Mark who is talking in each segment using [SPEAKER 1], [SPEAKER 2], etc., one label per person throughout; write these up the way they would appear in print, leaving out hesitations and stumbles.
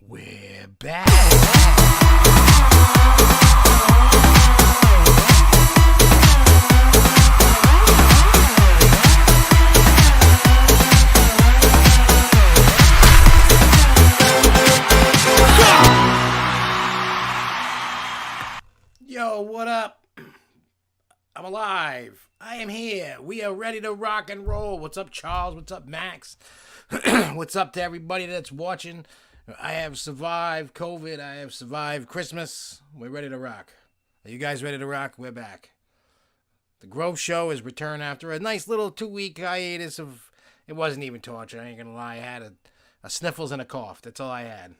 [SPEAKER 1] We're back. Yo, what up? I'm alive. I am here. We are ready to rock and roll. What's up, Charles? What's up, Max? What's up to everybody that's watching? I have survived COVID. I have survived Christmas. We're ready to rock. Are you guys ready to rock? We're back. The Grove Show is returned after a nice little 2-week hiatus of... It wasn't even torture. I ain't gonna lie. I had a sniffles and a cough. That's all I had.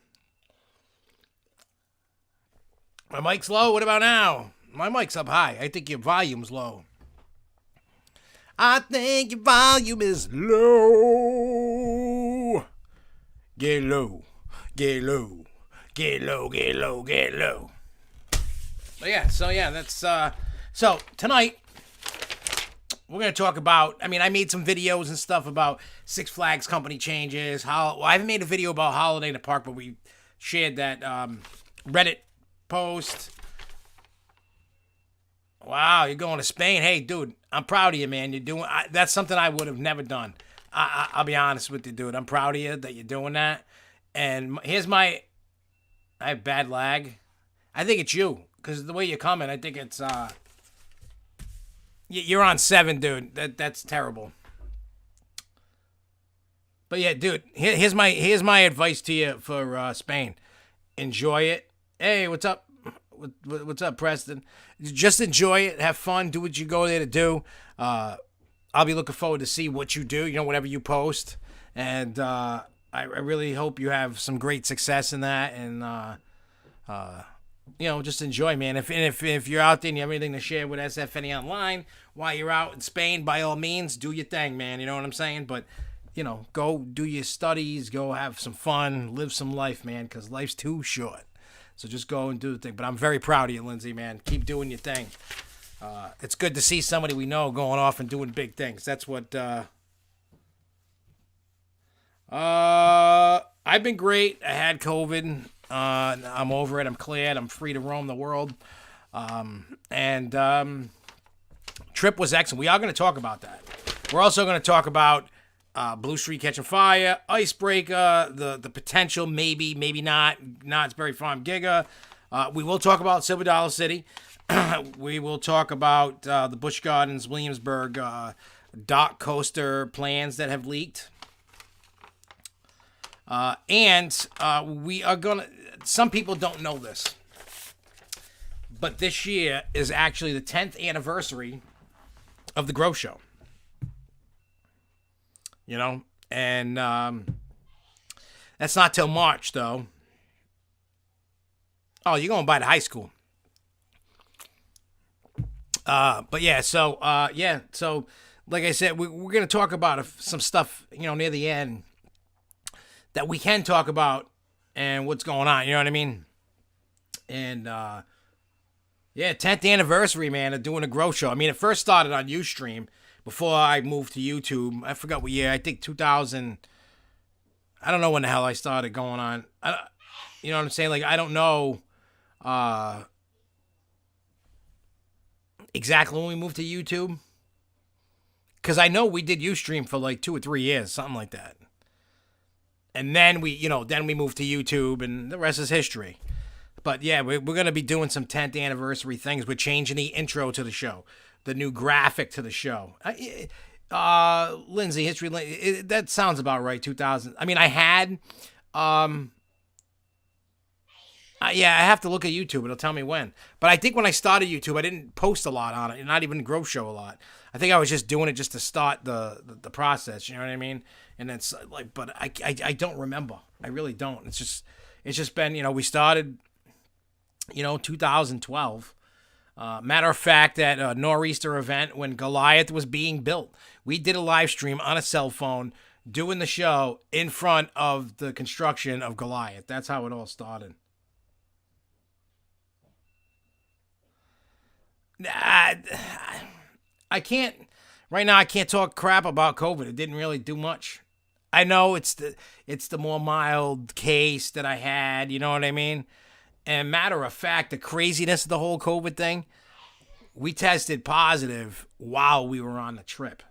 [SPEAKER 1] My mic's low. What about now? My mic's up high. I think your volume's low. I think your volume is low. Get low. Get low. Get low. Get low. Get low. But yeah, that's so tonight we're gonna talk about, I made some videos and stuff about Six Flags company changes. I haven't made a video about Holiday in the Park, but we shared that Reddit post. Wow, you're going to Spain. Hey, dude, I'm proud of you, man. You're doing that's something I would have never done. I'll be honest with you, dude. I'm proud of you that you're doing that. And here's I have bad lag. I think it's you, because the way you're coming, I think it's you're on 7, dude. That's terrible. But yeah, dude, here's my advice to you for Spain. Enjoy it. Hey, what's up? What's up, Preston? Just enjoy it. Have fun. Do what you go there to do. I'll be looking forward to see what you do, whatever you post. And I really hope you have some great success in that. And, just enjoy, man. If you're out there and you have anything to share with SFNEOnline while you're out in Spain, by all means, do your thing, man. You know what I'm saying? But, go do your studies. Go have some fun. Live some life, man, because life's too short. So just go and do the thing. But I'm very proud of you, Lindsay, man. Keep doing your thing. It's good to see somebody we know going off and doing big things. That's what... I've been great. I had COVID. I'm over it. I'm cleared. I'm free to roam the world. Trip was excellent. We are going to talk about that. We're also going to talk about Blue Street catching fire, Icebreaker, the potential, maybe not, Knott's Berry Farm Giga. We will talk about Silver Dollar City. We will talk about the Busch Gardens, Williamsburg dock coaster plans that have leaked. And we are going to, some people don't know this, but this year is actually the 10th anniversary of the Grove Show. And that's not till March, though. Oh, you're going by the high school. But yeah, so like I said, we're going to talk about some stuff, near the end that we can talk about and what's going on, you know what I mean? And, 10th anniversary, man, of doing a Grove Show. It first started on Ustream. Before I moved to YouTube, I forgot what year. I think 2000. I don't know when the hell I started going on. You know what I'm saying? Like, I don't know exactly when we moved to YouTube. Because I know we did Ustream for like 2 or 3 years, something like that. And then we moved to YouTube, and the rest is history. But yeah, we're going to be doing some 10th anniversary things. We're changing the intro to the show. The new graphic to the show. Lindsay, history, that sounds about right, 2000. I had, I have to look at YouTube. It'll tell me when. But I think when I started YouTube, I didn't post a lot on it, not even Grove Show a lot. I think I was just doing it just to start the process, you know what I mean? And it's like, but I don't remember. I really don't. It's just been, we started, 2012. Matter of fact, at a Nor'easter event when Goliath was being built, we did a live stream on a cell phone doing the show in front of the construction of Goliath. That's how it all started. I can't, right now, I can't talk crap about COVID. It didn't really do much. I know it's the more mild case that I had. You know what I mean? And matter of fact, the craziness of the whole COVID thing, we tested positive while we were on the trip.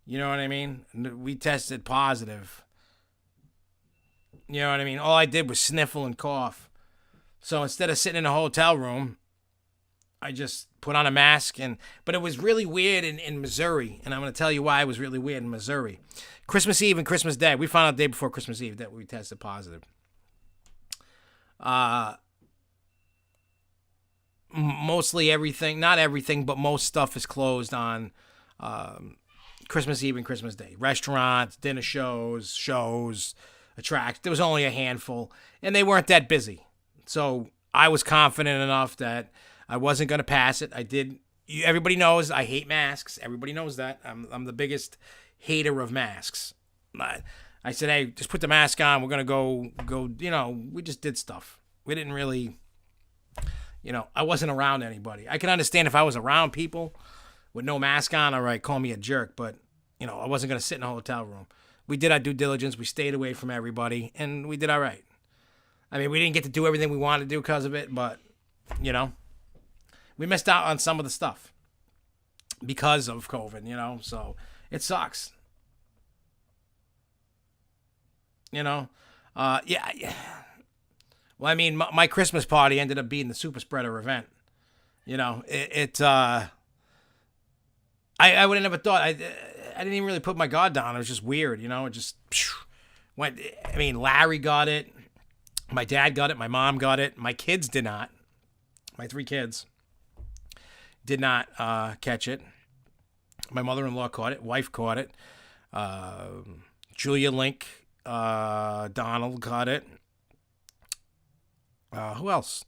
[SPEAKER 1] You know what I mean? We tested positive. You know what I mean? All I did was sniffle and cough. So instead of sitting in a hotel room, I just put on a mask. But it was really weird in Missouri. And I'm going to tell you why it was really weird in Missouri. Christmas Eve and Christmas Day. We found out the day before Christmas Eve that we tested positive. Mostly everything, not everything, but most stuff is closed on Christmas Eve and Christmas Day. Restaurants, dinner shows, attractions. There was only a handful, and they weren't that busy. So I was confident enough that I wasn't going to pass it. I did. Everybody knows I hate masks. Everybody knows that. I'm the biggest hater of masks. I said, hey, just put the mask on. We're going to go, we just did stuff. We didn't really, I wasn't around anybody. I can understand if I was around people with no mask on, all right, call me a jerk. But, I wasn't going to sit in a hotel room. We did our due diligence. We stayed away from everybody, and we did all right. I mean, we didn't get to do everything we wanted to do because of it, but, we missed out on some of the stuff because of COVID, so it sucks. Yeah. Well, I mean, my Christmas party ended up being the super spreader event. I would have never thought. I didn't even really put my guard down. It was just weird, It just went. I mean, Larry got it. My dad got it. My mom got it. My kids did not. My 3 kids did not catch it. My mother-in-law caught it. Wife caught it. Julia Link, Donald got it. Who else?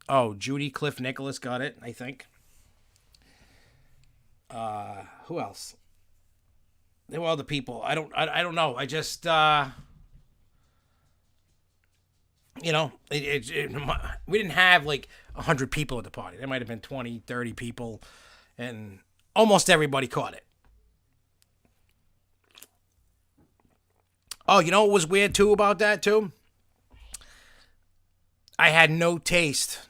[SPEAKER 1] Oh, Judy Cliff Nicholas got it, I think. Who else? There were other people. I don't know. I just we didn't have like 100 people at the party. There might have been 20, 30 people, and almost everybody caught it. Oh, you know what was weird too about that too? I had no taste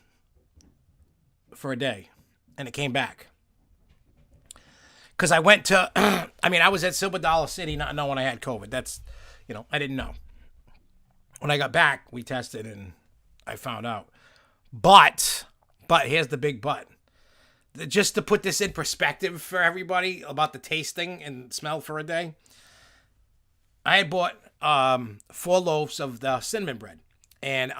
[SPEAKER 1] for a day, and it came back. Because I went to, I was at Silver Dollar City not knowing I had COVID. That's, I didn't know. When I got back, we tested, and I found out. But here's the big but. Just to put this in perspective for everybody about the tasting and smell for a day, I had bought 4 loaves of the cinnamon bread. And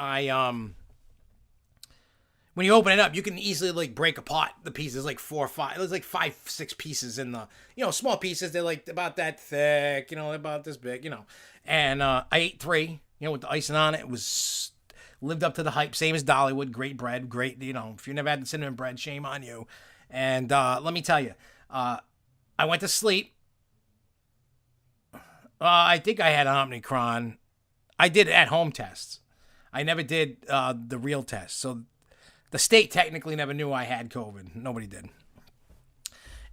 [SPEAKER 1] when you open it up, you can easily like break apart the pieces, like 4 or 5. There's like 5, 6 pieces in the, small pieces. They're like about that thick, about this big, And I ate 3, with the icing on it. It was lived up to the hype, same as Dollywood. Great bread, great. If you never had the cinnamon bread, shame on you. And let me tell you, I went to sleep. I think I had Omicron. I did at-home tests. I never did the real test. So the state technically never knew I had COVID. Nobody did. And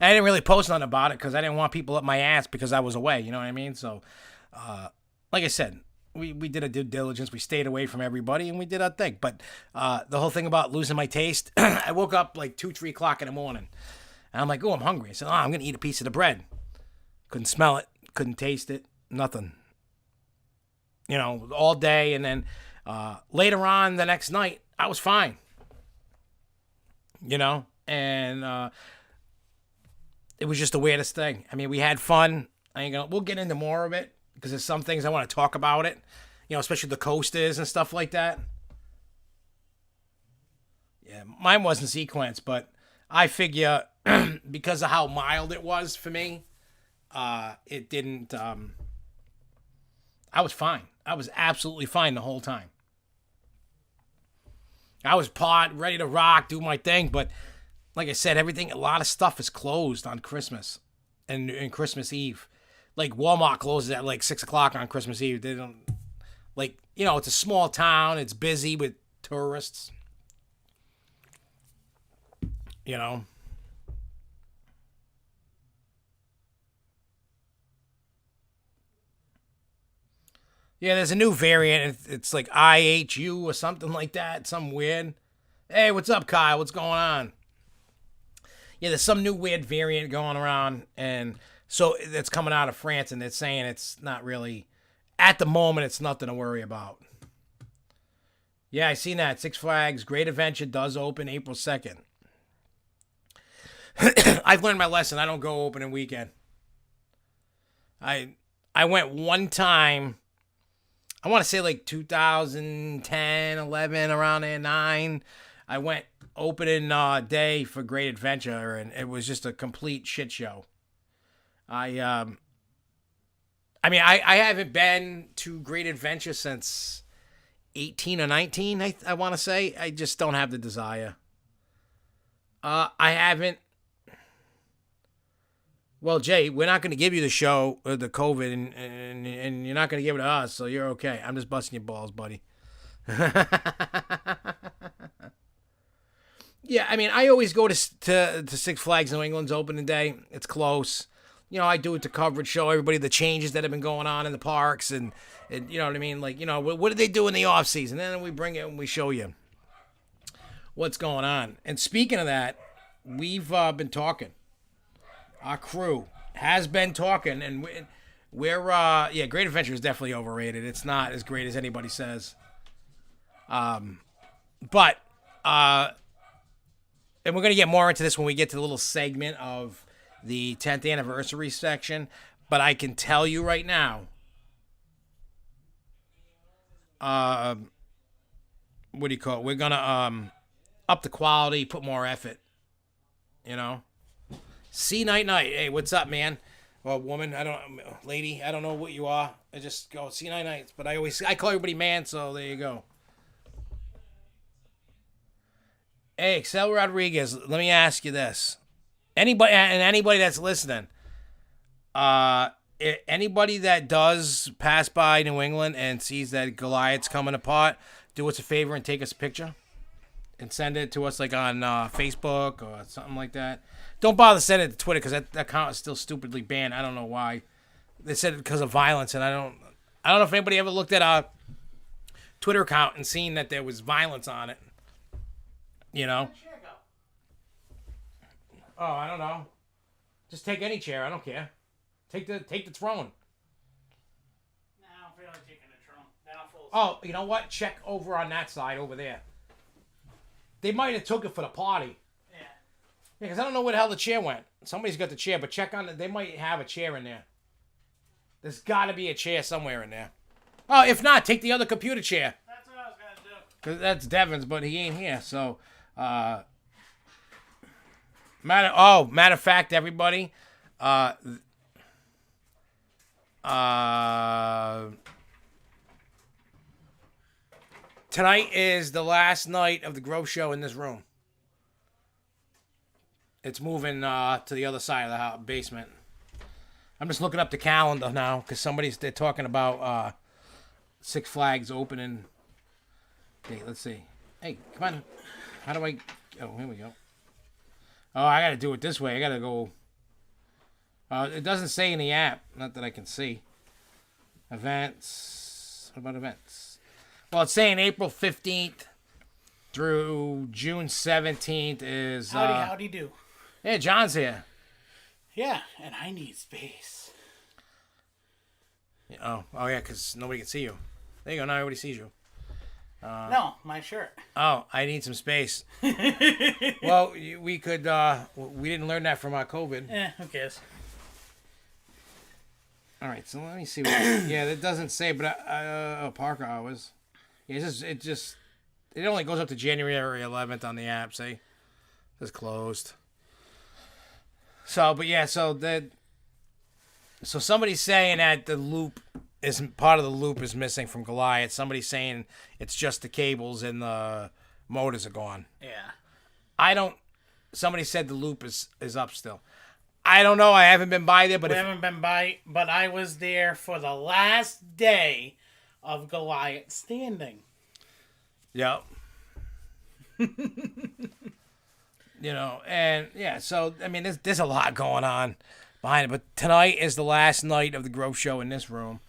[SPEAKER 1] I didn't really post nothing about it because I didn't want people up my ass because I was away. You know what I mean? So, like I said, we did a due diligence. We stayed away from everybody, and we did our thing. But the whole thing about losing my taste, I woke up like 2, 3 o'clock in the morning. And I'm like, oh, I'm hungry. I said, I'm going to eat a piece of the bread. Couldn't smell it. Couldn't taste it. Nothing. All day. And then later on the next night, I was fine. And it was just the weirdest thing. I mean, we had fun. We'll get into more of it because there's some things I want to talk about it, especially the coasters and stuff like that. Yeah, mine wasn't sequenced, but I figure because of how mild it was for me, it didn't, I was fine. I was absolutely fine the whole time. I was ready to rock, do my thing, but like I said, a lot of stuff is closed on Christmas and Christmas Eve. Like Walmart closes at like 6 o'clock on Christmas Eve. They don't, it's a small town. It's busy with tourists. Yeah, there's a new variant. It's like IHU or something like that. Some weird. Hey, what's up, Kyle? What's going on? Yeah, there's some new weird variant going around, and so it's coming out of France, and they're saying it's not really, at the moment, it's nothing to worry about. Yeah, I seen that. Six Flags Great Adventure does open April 2nd. I've learned my lesson. I don't go opening weekend. I went one time, I want to say like 2010, 11, around there, 9. I went opening day for Great Adventure, and it was just a complete shit show. I haven't been to Great Adventure since 18 or 19, I want to say. I just don't have the desire. I haven't. Well, Jay, we're not going to give you the show, the COVID, and you're not going to give it to us, so you're okay. I'm just busting your balls, buddy. Yeah, I mean, I always go to Six Flags New England's opening day. It's close. You know, I do it to coverage, show everybody the changes that have been going on in the parks, and you know what I mean? Like, you know, what did they do in the off season? And then we bring it and we show you what's going on. And speaking of that, we've been talking. Our crew has been talking, and we're Great Adventure is definitely overrated. It's not as great as anybody says. But and we're going to get more into this when we get to the little segment of the 10th anniversary section. But I can tell you right now, what do you call it? We're going to up the quality, put more effort, you know? See Night. Hey, what's up, man? Well, woman, lady, I don't know what you are. I just go see Night. But I call everybody man, so there you go. Hey, Excel Rodriguez, let me ask you this. Anybody that's listening, anybody that does pass by New England and sees that Goliath's coming apart, do us a favor and take us a picture and send it to us like on Facebook or something like that. Don't bother sending it to Twitter because that account is still stupidly banned. I don't know why. They said it because of violence, and I don't know if anybody ever looked at our Twitter account and seen that there was violence on it. You know? Oh, I don't know. Just take any chair. I don't care. Take the throne.
[SPEAKER 2] No, I don't feel like taking the throne.
[SPEAKER 1] Oh, you know what? Check over on that side over there. They might have took it for the party.
[SPEAKER 2] Yeah.
[SPEAKER 1] Yeah, because I don't know where the hell the chair went. Somebody's got the chair, but check on it. They might have a chair in there. There's got to be a chair somewhere in there. Oh, if not, take the other computer chair.
[SPEAKER 2] That's what I was going to do.
[SPEAKER 1] Because that's Devin's, but he ain't here. So, matter of fact, everybody, tonight is the last night of the Grove Show in this room. It's moving to the other side of the house, basement. I'm just looking up the calendar now because they're talking about Six Flags opening date. Let's see. Hey, come on. How do I? Oh, here we go. Oh, I got to do it this way. I got to go. It doesn't say in the app. Not that I can see. Events. What about events? Well, it's saying April 15th through June 17th is...
[SPEAKER 2] Howdy do.
[SPEAKER 1] Yeah, John's here.
[SPEAKER 2] Yeah, and I need space.
[SPEAKER 1] Oh yeah, because nobody can see you. There you go. Now everybody sees you.
[SPEAKER 2] No, my shirt.
[SPEAKER 1] Oh, I need some space. Well, we could... we didn't learn that from our COVID.
[SPEAKER 2] Who cares?
[SPEAKER 1] All right, so let me see. Yeah, that doesn't say, but Parker hours. Yeah, it only goes up to January 11th on the app. See, it's closed. So, but yeah, so somebody's saying that the loop is part of the loop is missing from Goliath. Somebody's saying it's just the cables and the motors are gone.
[SPEAKER 2] Yeah.
[SPEAKER 1] Somebody said the loop is up still. I don't know. I haven't been by there, but
[SPEAKER 2] we haven't been by, but I was there for the last day of Goliath standing.
[SPEAKER 1] Yep. You know, and yeah, so I mean, there's a lot going on behind it, but tonight is the last night of the Grove Show in this room,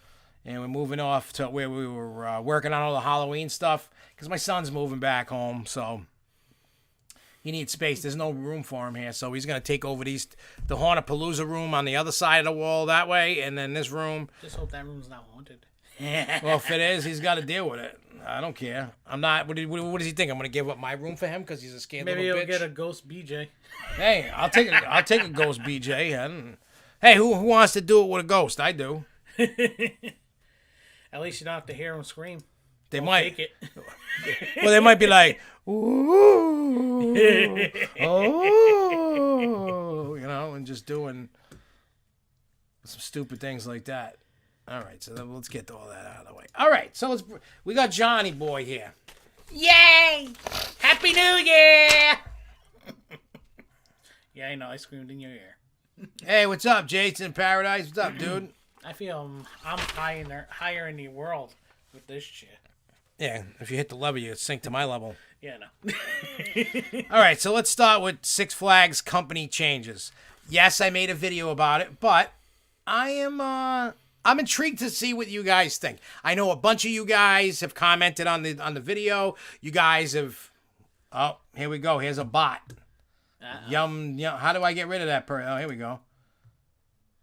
[SPEAKER 1] and we're moving off to where we were working on all the Halloween stuff because my son's moving back home, so he needs space. There's no room for him here, so he's gonna take over the Haunapalooza room on the other side of the wall that way, and then this room.
[SPEAKER 2] Just hope that room's not haunted.
[SPEAKER 1] Well, if it is, he's got to deal with it. I don't care. I'm not. What does he think? I'm gonna give up my room for him because he's a scared
[SPEAKER 2] Maybe
[SPEAKER 1] little
[SPEAKER 2] he'll
[SPEAKER 1] bitch?
[SPEAKER 2] get a ghost BJ.
[SPEAKER 1] Hey, I'll take a ghost BJ. Hey, who wants to do it with a ghost? I do.
[SPEAKER 2] At least you don't have to hear him scream.
[SPEAKER 1] They
[SPEAKER 2] Don't
[SPEAKER 1] might.
[SPEAKER 2] fake it.
[SPEAKER 1] Well, they might be like, ooh, oh, and just doing some stupid things like that. All right, so then let's get all that out of the way. All right, so we got Johnny Boy here.
[SPEAKER 2] Yay! Happy New Year! Yeah, I know. I screamed in your ear.
[SPEAKER 1] Hey, what's up, Jason Paradise? What's up, dude?
[SPEAKER 2] I feel I'm higher in the world with this shit.
[SPEAKER 1] Yeah, if you hit the level, you sink to my level.
[SPEAKER 2] Yeah, no.
[SPEAKER 1] All right, so let's start with Six Flags company changes. Yes, I made a video about it, but I'm intrigued to see what you guys think. I know a bunch of you guys have commented on the video. You guys have. Oh, here we go. Here's a bot. Yum. How do I get rid of that? Oh, here we go.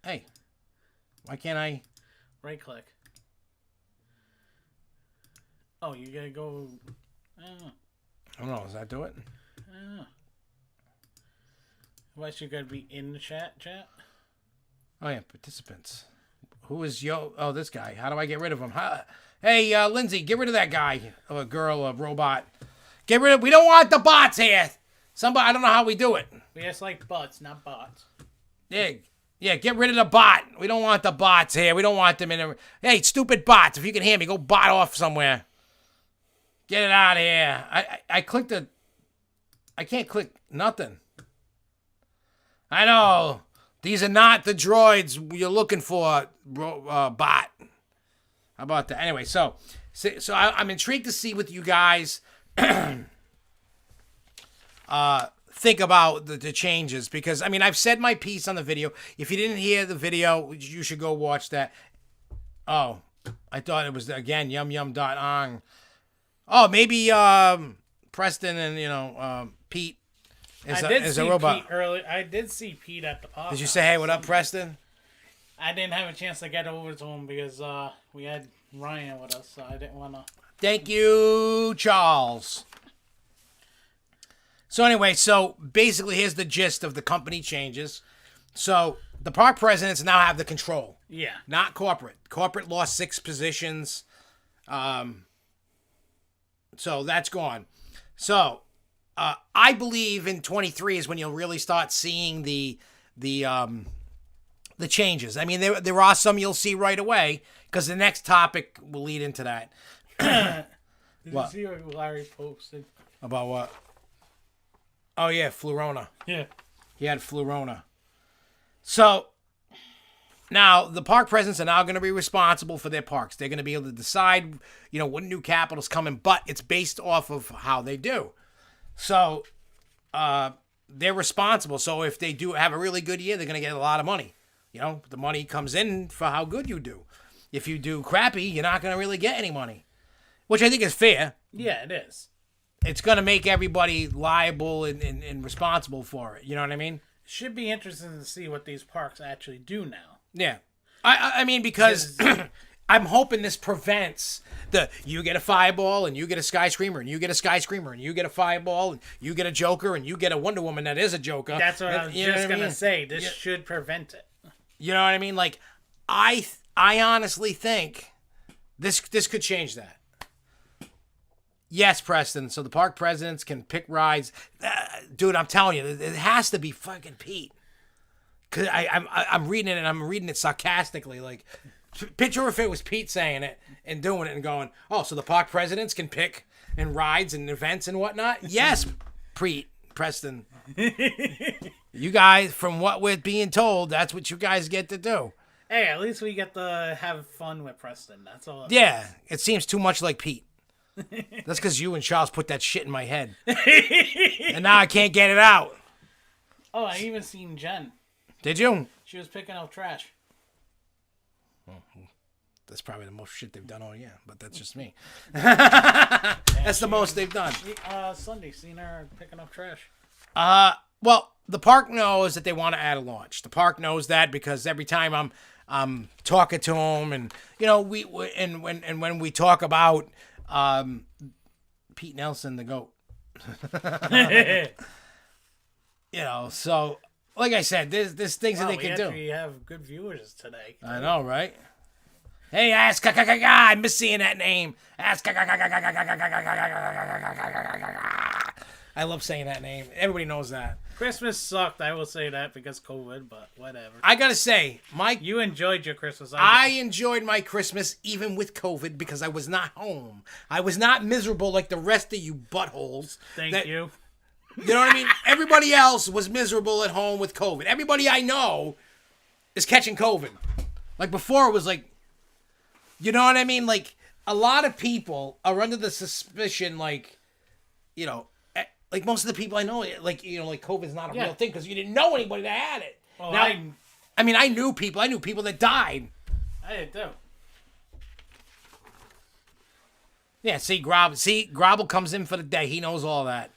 [SPEAKER 1] Hey, why can't I?
[SPEAKER 2] Right click. Oh, you gotta go.
[SPEAKER 1] I don't know. Does that do it?
[SPEAKER 2] Unless you gotta be in the chat.
[SPEAKER 1] Oh yeah, participants. Who is Oh, this guy. How do I get rid of him? Hey, Lindsay, get rid of that guy. A girl, a robot. Get rid of. We don't want the bots here. Somebody. I don't know how we do it.
[SPEAKER 2] We just like butts, not bots.
[SPEAKER 1] Yeah, get rid of the bot. We don't want the bots here. We don't want them in there. Hey, stupid bots. If you can hear me, go bot off somewhere. Get it out of here. I clicked the. I can't click nothing. I know. These are not the droids you're looking for, bot. How about that? Anyway, so I'm intrigued to see what you guys think about the changes, because, I mean, I've said my piece on the video. If you didn't hear the video, you should go watch that. Oh, I thought it was, again, yum.ong. Oh, maybe Preston and, Pete is a robot.
[SPEAKER 2] Pete early. I did see Pete at the podcast.
[SPEAKER 1] Did you say, hey, what up, Preston?
[SPEAKER 2] I didn't have a chance to get over to him because we had Ryan with us, so I didn't want to.
[SPEAKER 1] Thank you, Charles. So anyway, so basically here's the gist of the company changes. So the park presidents now have the control.
[SPEAKER 2] Yeah.
[SPEAKER 1] Not corporate. Corporate lost 6 positions. So that's gone. So I believe in 23 is when you'll really start seeing the changes. I mean, there are some you'll see right away, because the next topic will lead into that.
[SPEAKER 2] Did you see what Larry posted?
[SPEAKER 1] About what? Oh, yeah, Flurona.
[SPEAKER 2] Yeah.
[SPEAKER 1] He had Flurona. So, now, the park presidents are now going to be responsible for their parks. They're going to be able to decide, what new capital's coming, but it's based off of how they do. So, they're responsible. So, if they do have a really good year, they're going to get a lot of money. The money comes in for how good you do. If you do crappy, you're not going to really get any money, which I think is fair.
[SPEAKER 2] Yeah, it is.
[SPEAKER 1] It's going to make everybody liable and responsible for it. You know what I mean?
[SPEAKER 2] Should be interesting to see what these parks actually do now.
[SPEAKER 1] Yeah. I mean, because I'm hoping this prevents you get a fireball and you get a skyscreamer and you get a skyscreamer and you get a fireball and you get a Joker and you get a Wonder Woman that is a Joker.
[SPEAKER 2] That's what I was just going to say. This should prevent it.
[SPEAKER 1] You know what I mean? Like, I honestly think this could change that. Yes, Preston. So the park presidents can pick rides. Dude, I'm telling you, it has to be fucking Pete. Cause I'm reading it and I'm reading it sarcastically. Like, picture if it was Pete saying it and doing it and going, oh, so the park presidents can pick and rides and events and whatnot? Yes, Preston. You guys, from what we're being told, that's what you guys get to do.
[SPEAKER 2] Hey, at least we get to have fun with Preston. That's all.
[SPEAKER 1] Yeah, it seems too much like Pete. That's because you and Charles put that shit in my head. And now I can't get it out.
[SPEAKER 2] Oh, I even seen Jen.
[SPEAKER 1] Did you?
[SPEAKER 2] She was picking up trash.
[SPEAKER 1] That's probably the most shit they've done all year, but that's just me. That's the most they've done.
[SPEAKER 2] Sunday, seen her picking up trash.
[SPEAKER 1] Well, the park knows that they want to add a launch. The park knows that because every time I'm talking to them, and when we talk about Pete Nelson, the GOAT. So like I said, there's things that they can do.
[SPEAKER 2] We have good viewers today.
[SPEAKER 1] I know, right? Hey, ask I miss seeing that name. Ask I love saying that name. Everybody knows that.
[SPEAKER 2] Christmas sucked. I will say that because COVID, but whatever.
[SPEAKER 1] I gotta say, Mike,
[SPEAKER 2] you enjoyed your Christmas.
[SPEAKER 1] I enjoyed my Christmas even with COVID because I was not home. I was not miserable like the rest of you buttholes.
[SPEAKER 2] Thank you.
[SPEAKER 1] You know what I mean? Everybody else was miserable at home with COVID. Everybody I know is catching COVID. Like before, it was like, you know what I mean? Like a lot of people are under the suspicion, like most of the people I know, like COVID's not a real thing because you didn't know anybody that had it.
[SPEAKER 2] Well,
[SPEAKER 1] now, I knew people. I knew people that died.
[SPEAKER 2] I did too.
[SPEAKER 1] Yeah, Grobble comes in for the day. He knows all that.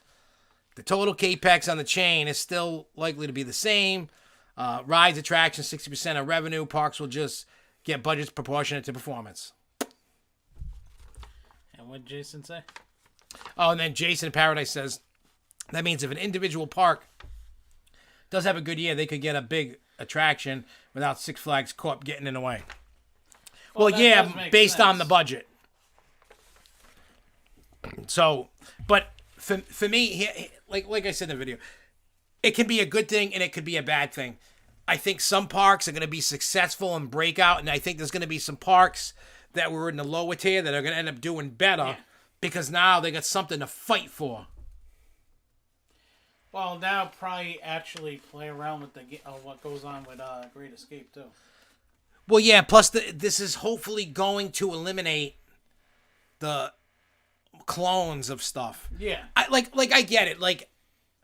[SPEAKER 1] The total capex on the chain is still likely to be the same. Rides, attractions, 60% of revenue. Parks will just get budgets proportionate to performance.
[SPEAKER 2] And what did Jason say?
[SPEAKER 1] Oh, and then Jason in Paradise says, that means if an individual park does have a good year, they could get a big attraction without Six Flags Corp getting in the way. Well yeah, based on the budget. So, but for me, like I said in the video, it can be a good thing and it could be a bad thing. I think some parks are going to be successful and break out, and I think there's going to be some parks that were in the lower tier that are going to end up doing better because now they got something to fight for.
[SPEAKER 2] Well, now probably actually play around with what goes on with Great Escape too.
[SPEAKER 1] Well, yeah. Plus, this is hopefully going to eliminate the clones of stuff.
[SPEAKER 2] Yeah.
[SPEAKER 1] I get it. Like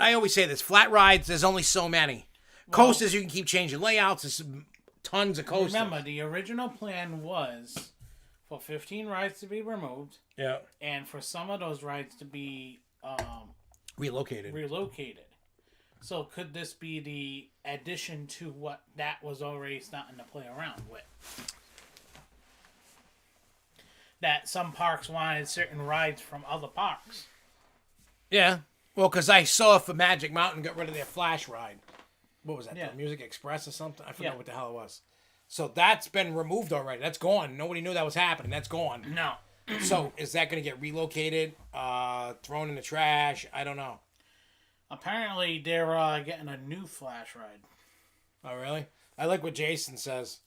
[SPEAKER 1] I always say this: flat rides, there's only so many. Coasters, you can keep changing layouts. There's tons of coasters.
[SPEAKER 2] Remember, the original plan was for 15 rides to be removed.
[SPEAKER 1] Yeah.
[SPEAKER 2] And for some of those rides to be
[SPEAKER 1] relocated.
[SPEAKER 2] So could this be the addition to what that was already starting to play around with? That some parks wanted certain rides from other parks.
[SPEAKER 1] Yeah. Well, because I saw for Magic Mountain got rid of their Flash ride. What was that?
[SPEAKER 2] Yeah.
[SPEAKER 1] The Music Express or something? I forgot what the hell it was. So that's been removed already. That's gone. Nobody knew that was happening. That's gone.
[SPEAKER 2] No.
[SPEAKER 1] So is that going to get relocated? Thrown in the trash? I don't know.
[SPEAKER 2] Apparently they're getting a new Flash ride.
[SPEAKER 1] Oh, really? I like what Jason says.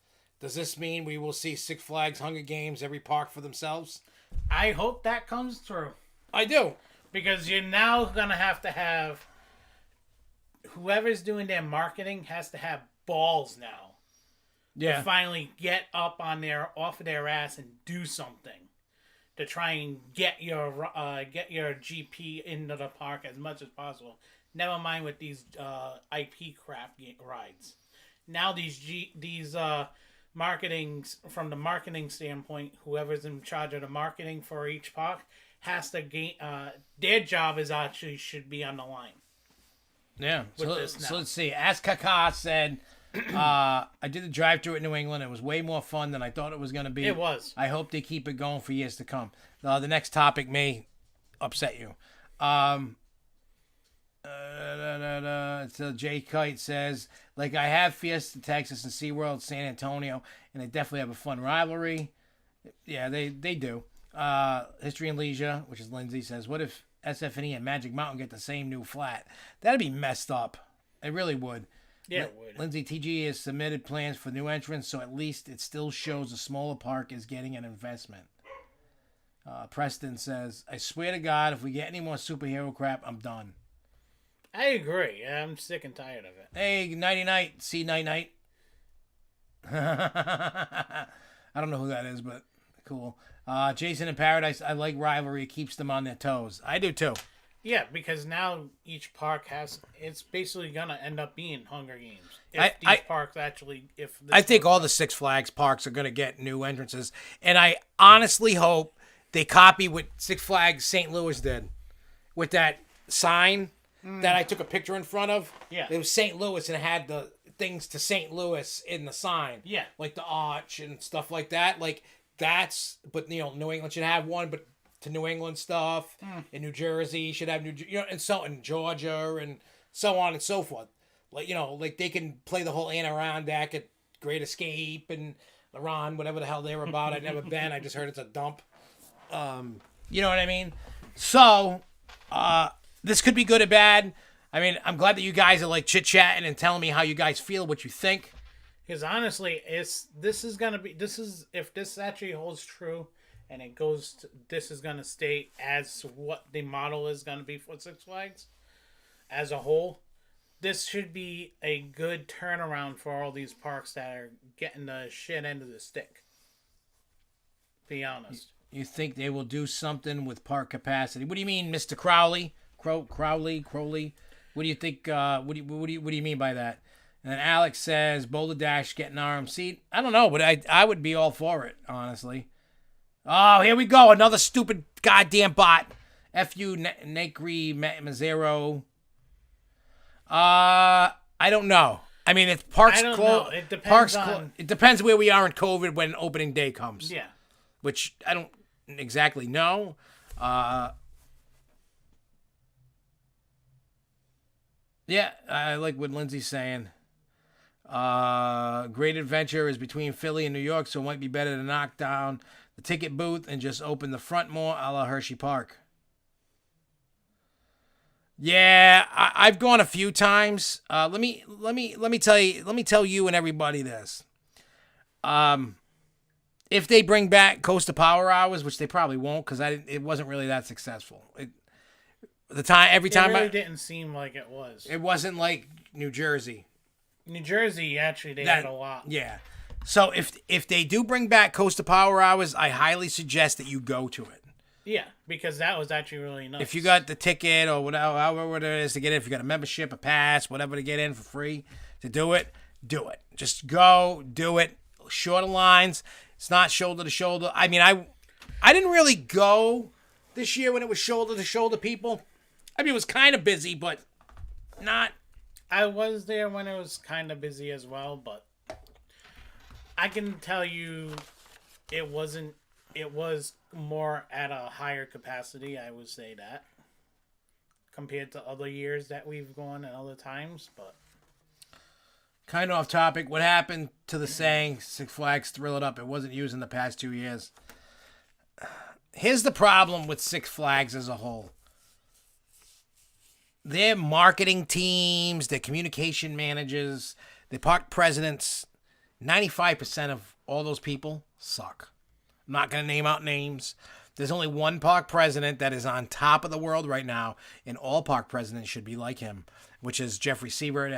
[SPEAKER 1] Does this mean we will see Six Flags Hunger Games every park for themselves?
[SPEAKER 2] I hope that comes through.
[SPEAKER 1] I do.
[SPEAKER 2] Because you're now going to have whoever's doing their marketing has to have balls now.
[SPEAKER 1] Yeah.
[SPEAKER 2] To finally get up off of their ass and do something to try and get your GP into the park as much as possible. Never mind with these IP crap rides. Now these marketings, from the marketing standpoint, whoever's in charge of the marketing for each park has to gain. Their job should be on the line.
[SPEAKER 1] Yeah. So let's see. As Kaka said, I did the drive-thru in New England. It was way more fun than I thought it was going to be.
[SPEAKER 2] It was.
[SPEAKER 1] I hope they keep it going for years to come. The next topic may upset you. So Jay Kite says, like, I have Fiesta, Texas, and SeaWorld, San Antonio, and they definitely have a fun rivalry. Yeah, they do. History and Leisure, which is Lindsay, says, what if SFNE and Magic Mountain get the same new flat? That'd be messed up. It really would.
[SPEAKER 2] Yeah, it would.
[SPEAKER 1] Lindsay, TG has submitted plans for new entrants, so at least it still shows a smaller park is getting an investment. Preston says, I swear to God, if we get any more superhero crap, I'm done.
[SPEAKER 2] I agree. I'm sick and tired of it.
[SPEAKER 1] Hey, Nighty Night. See Night Night. I don't know who that is, but cool. Jason in Paradise, I like rivalry. It keeps them on their toes. I do too.
[SPEAKER 2] Yeah, because now each park it's basically gonna end up being Hunger Games.
[SPEAKER 1] I think all the Six Flags parks are going to get new entrances, and I honestly hope they copy what Six Flags St. Louis did with that sign that I took a picture in front of.
[SPEAKER 2] Yeah.
[SPEAKER 1] It was St. Louis, and it had the things to St. Louis in the sign.
[SPEAKER 2] Yeah.
[SPEAKER 1] Like the arch and stuff like that. Like, but New England should have one, but to New England stuff. In New Jersey should have and so in Georgia and so on and so forth. Like, like they can play the whole Adirondack at Great Escape and Iran, whatever the hell they were about. I've never been. I just heard it's a dump. You know what I mean? So, this could be good or bad. I mean, I'm glad that you guys are like chit-chatting and telling me how you guys feel, what you think.
[SPEAKER 2] Because honestly, if this actually holds true and it goes, this is going to stay as what the model is going to be for Six Flags as a whole. This should be a good turnaround for all these parks that are getting the shit end of the stick. Be honest.
[SPEAKER 1] You think they will do something with park capacity? What do you mean, Mr. Crowley? Crowley? What do you think? What do you mean by that? And then Alex says Boulder Dash getting RMC. I don't know, but I would be all for it, honestly. Oh, here we go, another stupid goddamn bot. Fu Negri Mazzero. I don't know. I mean, if parks close,
[SPEAKER 2] it depends
[SPEAKER 1] it depends where we are in COVID when opening day comes.
[SPEAKER 2] Yeah.
[SPEAKER 1] Which I don't exactly know. Yeah, I like what Lindsay's saying. Great Adventure is between Philly and New York, so it might be better to knock down the ticket booth and just open the front more a la Hershey Park. Yeah, I've gone a few times. Let me tell you and everybody this. If they bring back Coast Power Hours, which they probably won't, because it wasn't really that successful. It really
[SPEAKER 2] didn't seem like it was.
[SPEAKER 1] It wasn't like New Jersey.
[SPEAKER 2] New Jersey, actually, they had a lot.
[SPEAKER 1] Yeah. So if they do bring back Coast Power Hours, I highly suggest that you go to it.
[SPEAKER 2] Yeah, because that was actually really nice.
[SPEAKER 1] If you got the ticket or whatever, however it is to get in, if you got a membership, a pass, whatever to get in for free to do it, do it. Just go, do it. Shorter lines. It's not shoulder to shoulder. I mean, I didn't really go this year when it was shoulder to shoulder, people. I mean, it was kind of busy, but not.
[SPEAKER 2] I was there when it was kind of busy as well, but I can tell you it wasn't. It was more at a higher capacity, I would say that, compared to other years that we've gone and other times, but.
[SPEAKER 1] Kind of off topic, what happened to the saying, Six Flags Thrill It Up? It wasn't used in the past 2 years. Here's the problem with Six Flags as a whole. Their marketing teams, their communication managers, their park presidents, 95% of all those people suck. I'm not going to name out names. There's only one park president that is on top of the world right now, and all park presidents should be like him, which is Jeffrey Siebert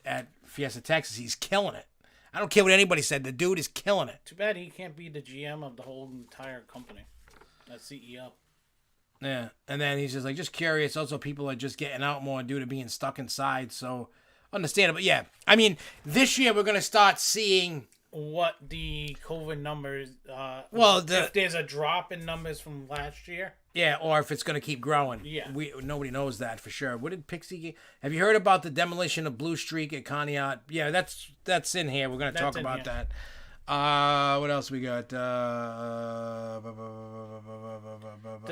[SPEAKER 1] at Fiesta, Texas. He's killing it. I don't care what anybody said. The dude is killing it.
[SPEAKER 2] Too bad he can't be the GM of the whole entire company. That CEO.
[SPEAKER 1] Yeah, and then he's just like, just curious. Also, people are just getting out more due to being stuck inside, so understandable. Yeah, I mean, this year we're going to start seeing
[SPEAKER 2] what the COVID numbers,
[SPEAKER 1] if
[SPEAKER 2] there's a drop in numbers from last year.
[SPEAKER 1] Yeah, or if it's going to keep growing.
[SPEAKER 2] Yeah.
[SPEAKER 1] Nobody knows that for sure. What did Pixie have you heard about the demolition of Blue Streak at Kanye? Yeah, that's in here. We're going to talk about that. What else we got?
[SPEAKER 2] The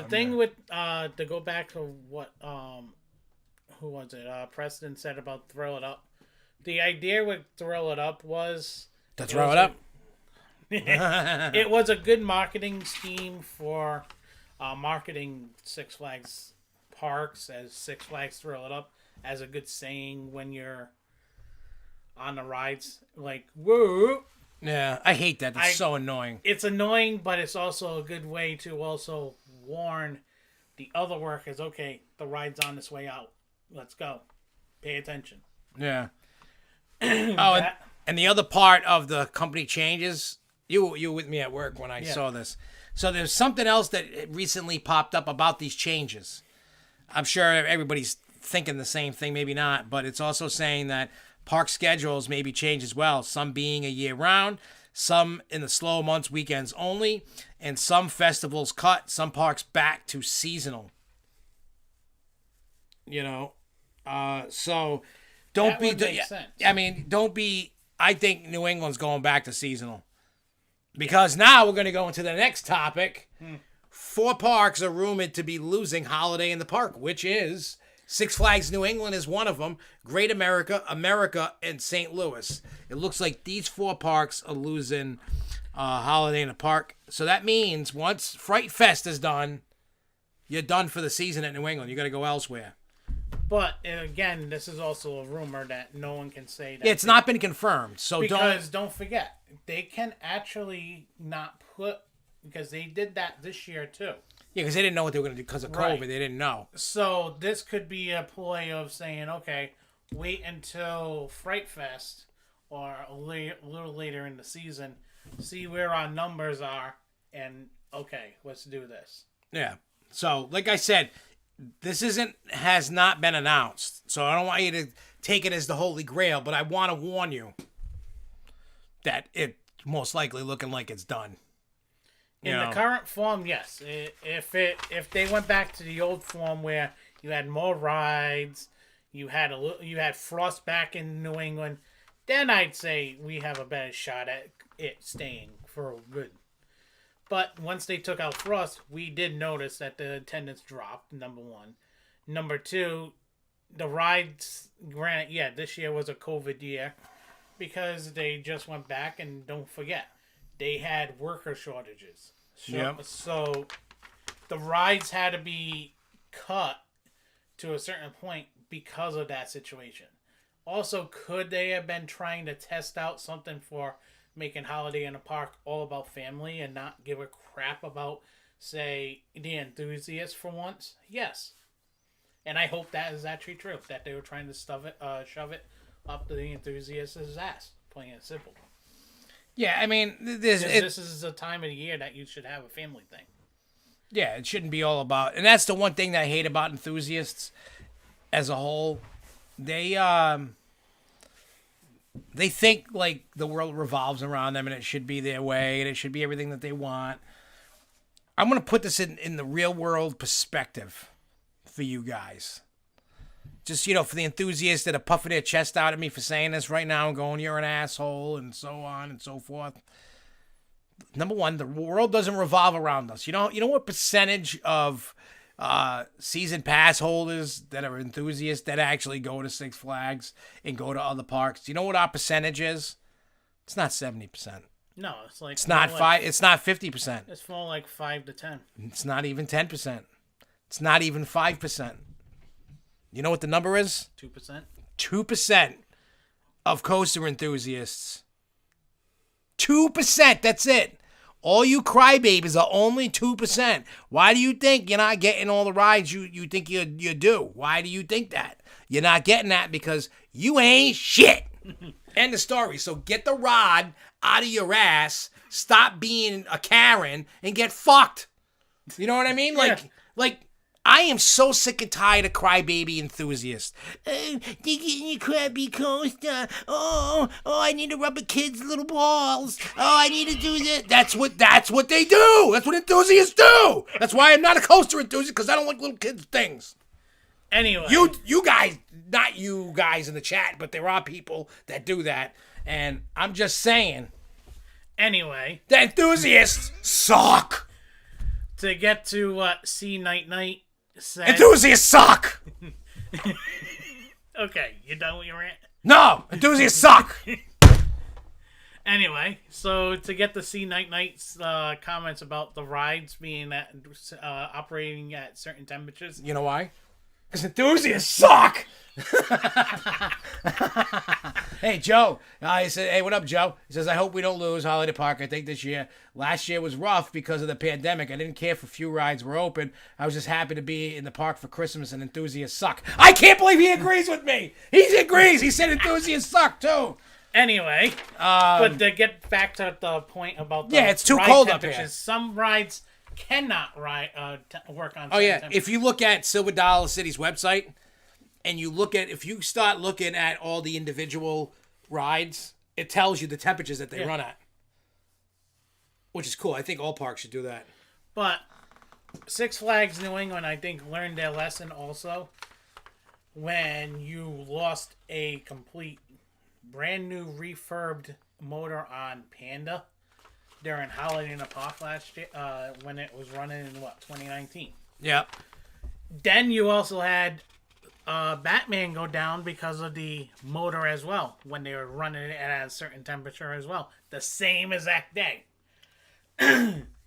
[SPEAKER 2] thing with to go back to what who was it? Preston said about Thrill It Up. The idea with Thrill It Up was
[SPEAKER 1] to throw it up.
[SPEAKER 2] It was a good marketing scheme for marketing Six Flags parks as Six Flags Thrill It Up as a good saying when you're on the rides. Like, woo!
[SPEAKER 1] Yeah, I hate that. It's so annoying.
[SPEAKER 2] It's annoying, but it's also a good way to also warn the other workers, okay, the ride's on its way out. Let's go. Pay attention.
[SPEAKER 1] Yeah. And the other part of the company changes, you were with me at work when I saw this. So there's something else that recently popped up about these changes. I'm sure everybody's thinking the same thing, maybe not, but it's also saying that park schedules maybe change as well. Some being a year round, some in the slow months, weekends only, and some festivals cut, some parks back to seasonal. So don't
[SPEAKER 2] That
[SPEAKER 1] be.
[SPEAKER 2] would make sense.
[SPEAKER 1] I mean, don't be. I think New England's going back to seasonal because now we're going to go into the next topic. 4 parks are rumored to be losing Holiday in the Park, which is Six Flags New England is one of them, Great America, and St. Louis. It looks like these 4 parks are losing Holiday in the Park. So that means once Fright Fest is done, you're done for the season at New England. You got to go elsewhere.
[SPEAKER 2] But again, this is also a rumor that no one can say that.
[SPEAKER 1] Yeah, it's not been confirmed. So
[SPEAKER 2] because don't forget, they can actually not put, because they did that this year too.
[SPEAKER 1] Yeah, because they didn't know what they were going to do because of COVID.
[SPEAKER 2] Right.
[SPEAKER 1] They didn't know.
[SPEAKER 2] So this could be a ploy of saying, okay, wait until Fright Fest or a little later in the season, see where our numbers are, and okay, let's do this.
[SPEAKER 1] Yeah. So, like I said, this has not been announced. So I don't want you to take it as the Holy Grail, but I want to warn you that it's most likely looking like it's done.
[SPEAKER 2] In the current form, yes. If they went back to the old form where you had more rides, you had Frost back in New England, then I'd say we have a better shot at it staying for good. But once they took out Frost, we did notice that the attendance dropped, number one. Number two, the rides, granted, yeah, this year was a COVID year because they just went back, and don't forget, they had worker shortages. So the rides had to be cut to a certain point because of that situation. Also, could they have been trying to test out something for making Holiday in the Park all about family and not give a crap about, say, the Enthusiast for once? Yes. And I hope that is actually true, that they were trying to shove it up the Enthusiast's ass, plain and simple.
[SPEAKER 1] Yeah, I mean,
[SPEAKER 2] this is a time of the year that you should have a family thing.
[SPEAKER 1] Yeah, it shouldn't be all about, and that's the one thing that I hate about Enthusiasts as a whole. They think like the world revolves around them and it should be their way and it should be everything that they want. I'm going to put this in the real world perspective for you guys. Just, for the enthusiasts that are puffing their chest out at me for saying this right now and going, you're an asshole and so on and so forth. Number one, the world doesn't revolve around us. You know what percentage of season pass holders that are enthusiasts that actually go to Six Flags and go to other parks? Do you know what our percentage is? It's not 70%.
[SPEAKER 2] No, it's like
[SPEAKER 1] it's not 5. It's not 50%.
[SPEAKER 2] It's more like 5 to 10.
[SPEAKER 1] It's not even 10%. It's not even 5%. You know what the number is?
[SPEAKER 2] 2%.
[SPEAKER 1] 2% of coaster enthusiasts. 2%. That's it. All you crybabies are only 2%. Why do you think you're not getting all the rides you think you do? Why do you think that? You're not getting that because you ain't shit. End of story. So get the rod out of your ass. Stop being a Karen and get fucked. You know what I mean? Like I am so sick and tired of crybaby enthusiasts. They're getting your crappy coaster. Oh, I need to rub a kid's little balls. Oh, I need to do this. That's what they do. That's what enthusiasts do. That's why I'm not a coaster enthusiast, because I don't like little kids' things.
[SPEAKER 2] Anyway.
[SPEAKER 1] You guys, not you guys in the chat, but there are people that do that. And I'm just saying.
[SPEAKER 2] Anyway.
[SPEAKER 1] The enthusiasts suck.
[SPEAKER 2] To get to what C Night Night said.
[SPEAKER 1] Enthusiasts suck.
[SPEAKER 2] Okay, you done with your rant?
[SPEAKER 1] No, enthusiasts suck.
[SPEAKER 2] Anyway, so to get the C Night Night's comments about the rides being operating at certain temperatures.
[SPEAKER 1] You know why? Because enthusiasts suck. Hey, Joe. He said, hey, what up, Joe? He says, I hope we don't lose Holiday Park. I think this year. Last year was rough because of the pandemic. I didn't care if a few rides were open. I was just happy to be in the park for Christmas, and enthusiasts suck. I can't believe he agrees with me. He agrees. He said enthusiasts suck, too.
[SPEAKER 2] Anyway, but to get back to the point about the
[SPEAKER 1] it's too cold up
[SPEAKER 2] here.
[SPEAKER 1] here.
[SPEAKER 2] Some rides cannot work on.
[SPEAKER 1] Oh yeah, if you look at Silver Dollar City's website, and if you start looking at all the individual rides, it tells you the temperatures that they run at, which is cool. I think all parks should do that.
[SPEAKER 2] But Six Flags New England, I think, learned their lesson also when you lost a complete, brand new refurbed motor on Panda during Holiday in the Park last year, when it was running in 2019.
[SPEAKER 1] Yeah.
[SPEAKER 2] Then you also had Batman go down because of the motor as well when they were running it at a certain temperature as well. The same exact day.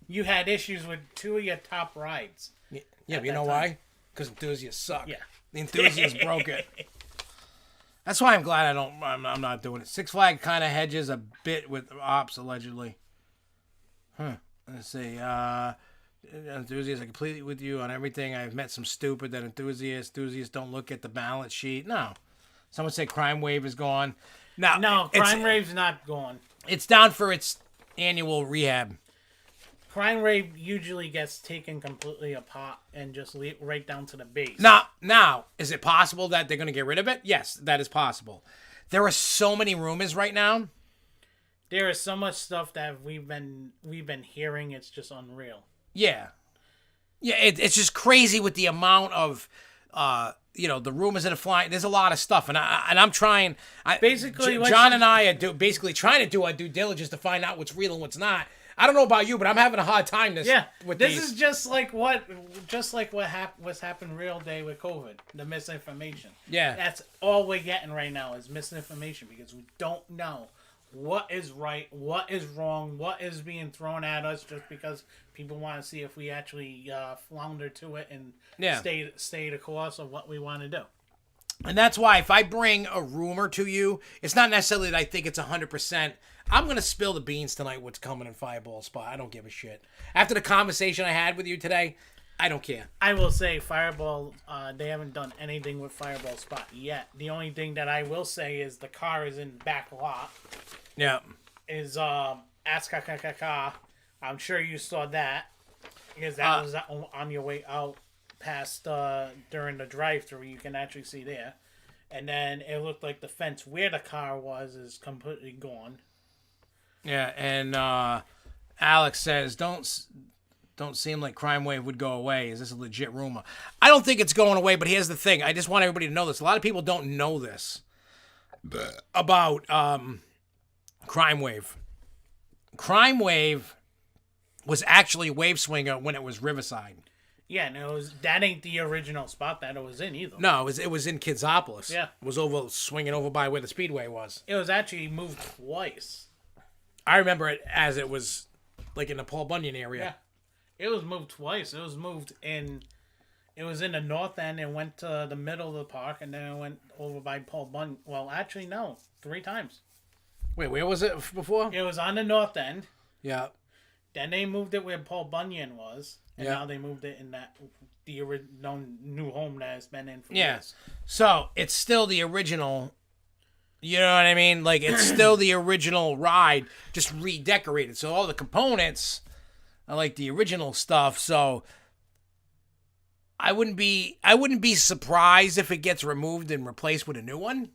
[SPEAKER 2] You had issues with two of your top rides.
[SPEAKER 1] Yeah, but you know why? Because Enthusiasts suck.
[SPEAKER 2] Yeah.
[SPEAKER 1] The Enthusiasts broke it. That's why I'm glad I'm not doing it. Six Flags kind of hedges a bit with ops, allegedly. Let's see. Enthusiasts, I completely with you on everything. I've met some stupid that enthusiasts don't look at the balance sheet. No. Someone said Crime Wave is gone.
[SPEAKER 2] No, Crime Wave's not gone.
[SPEAKER 1] It's down for its annual rehab.
[SPEAKER 2] Crime Wave usually gets taken completely apart and just right down to the base.
[SPEAKER 1] Now, is it possible that they're going to get rid of it? Yes, that is possible. There are so many rumors right now.
[SPEAKER 2] There is so much stuff that we've been hearing. It's just unreal.
[SPEAKER 1] Yeah. It's just crazy with the amount of, the rumors that are flying. There's a lot of stuff, and I'm trying. John and I are basically trying to do our due diligence to find out what's real and what's not. I don't know about you, but I'm having a hard time
[SPEAKER 2] This is just like what happened real day with COVID, the misinformation.
[SPEAKER 1] Yeah.
[SPEAKER 2] That's all we're getting right now is misinformation because we don't know what is right, what is wrong, what is being thrown at us just because people want to see if we actually flounder to it and stay the course of what we want to do.
[SPEAKER 1] And that's why if I bring a rumor to you, it's not necessarily that I think it's 100%. I'm going to spill the beans tonight what's coming in Fireball Spot. I don't give a shit. After the conversation I had with you today, I don't care.
[SPEAKER 2] I will say Fireball, they haven't done anything with Fireball Spot yet. The only thing that I will say is the car is in back lot.
[SPEAKER 1] Yeah.
[SPEAKER 2] Is Askakakaka. I'm sure you saw that. Because that was on your way out past during the drive-thru. You can actually see there. And then it looked like the fence where the car was is completely gone.
[SPEAKER 1] Yeah, and Alex says, don't seem like Crime Wave would go away. Is this a legit rumor? I don't think it's going away, but here's the thing. I just want everybody to know this. A lot of people don't know this about Crime Wave. Crime Wave was actually Wave Swinger when it was Riverside.
[SPEAKER 2] Yeah, and that ain't the original spot that it was in either.
[SPEAKER 1] No, it was in Kidsopolis.
[SPEAKER 2] Yeah.
[SPEAKER 1] It was swinging over by where the Speedway was.
[SPEAKER 2] It was actually moved twice.
[SPEAKER 1] I remember it as it was like in the Paul Bunyan area.
[SPEAKER 2] Yeah. It was moved twice. It was in the north end and went to the middle of the park and then it went over by Paul Bunyan. Well, actually, no. 3 times.
[SPEAKER 1] Wait, where was it before?
[SPEAKER 2] It was on the north end.
[SPEAKER 1] Yeah.
[SPEAKER 2] Then they moved it where Paul Bunyan was. And now they moved it in the original new home that it's been in for years.
[SPEAKER 1] So, it's still the original. You know what I mean? Like, it's still the original ride, just redecorated. So, all the components are like the original stuff. So, I wouldn't be surprised if it gets removed and replaced with a new one.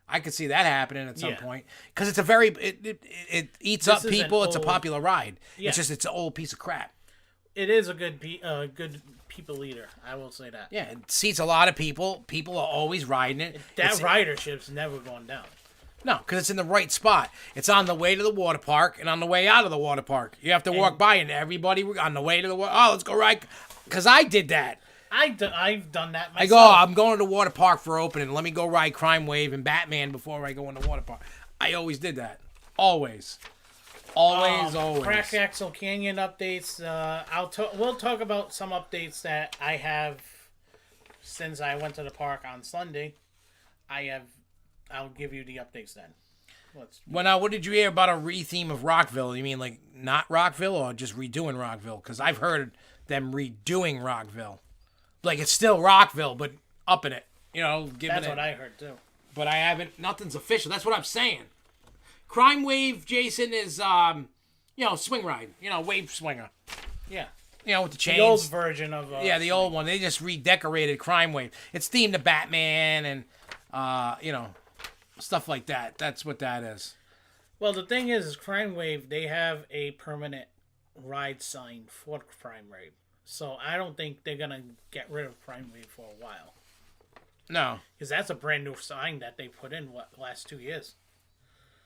[SPEAKER 1] I could see that happening at some point. Because it's it eats up people. It's a popular ride. Yeah. It's an old piece of crap.
[SPEAKER 2] It is a good people eater. I will say that.
[SPEAKER 1] Yeah, it seats a lot of people. People are always riding it.
[SPEAKER 2] Ridership's never gone down.
[SPEAKER 1] No, because it's in the right spot. It's on the way to the water park and on the way out of the water park. You have to walk by and everybody on the way to the water. Oh, let's go ride. Because I did that.
[SPEAKER 2] I've done that myself.
[SPEAKER 1] I go, I'm going to the water park for opening. Let me go ride Crime Wave and Batman before I go in the water park. I always did that. Always. Always.
[SPEAKER 2] Crack Axle Canyon updates. We'll talk about some updates that I have since I went to the park on Sunday. I'll give you the updates then.
[SPEAKER 1] What did you hear about a re-theme of Rockville? You mean like not Rockville or just redoing Rockville? Because I've heard them redoing Rockville. Like it's still Rockville, but upping it.
[SPEAKER 2] That's what I heard too.
[SPEAKER 1] But I haven't. Nothing's official. That's what I'm saying. Crime Wave, Jason, is swing ride. Wave swinger.
[SPEAKER 2] Yeah.
[SPEAKER 1] You know, with the chains.
[SPEAKER 2] The old version of...
[SPEAKER 1] yeah, the old one. They just redecorated Crime Wave. It's themed to Batman and, you know, stuff like that. That's what that is.
[SPEAKER 2] Well, the thing is Crime Wave, they have a permanent ride sign for Crime Wave. So I don't think they're going to get rid of Crime Wave for a while.
[SPEAKER 1] No.
[SPEAKER 2] Because that's a brand new sign that they put in, last 2 years.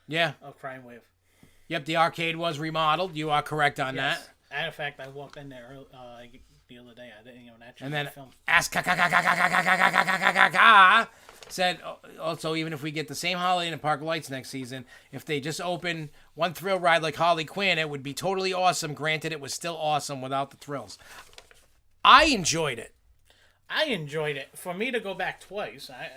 [SPEAKER 1] Yeah.
[SPEAKER 2] Of Crime Wave.
[SPEAKER 1] Yep, the arcade was remodeled. You are correct on that.
[SPEAKER 2] Matter of fact, I walked in there the other day. I didn't even actually
[SPEAKER 1] and then
[SPEAKER 2] film.
[SPEAKER 1] Said also, even if we get the same Holiday in the Park lights next season, if they just open one thrill ride like Harley Quinn, it would be totally awesome. Granted, it was still awesome without the thrills. I enjoyed it.
[SPEAKER 2] I enjoyed it. For me to go back twice, I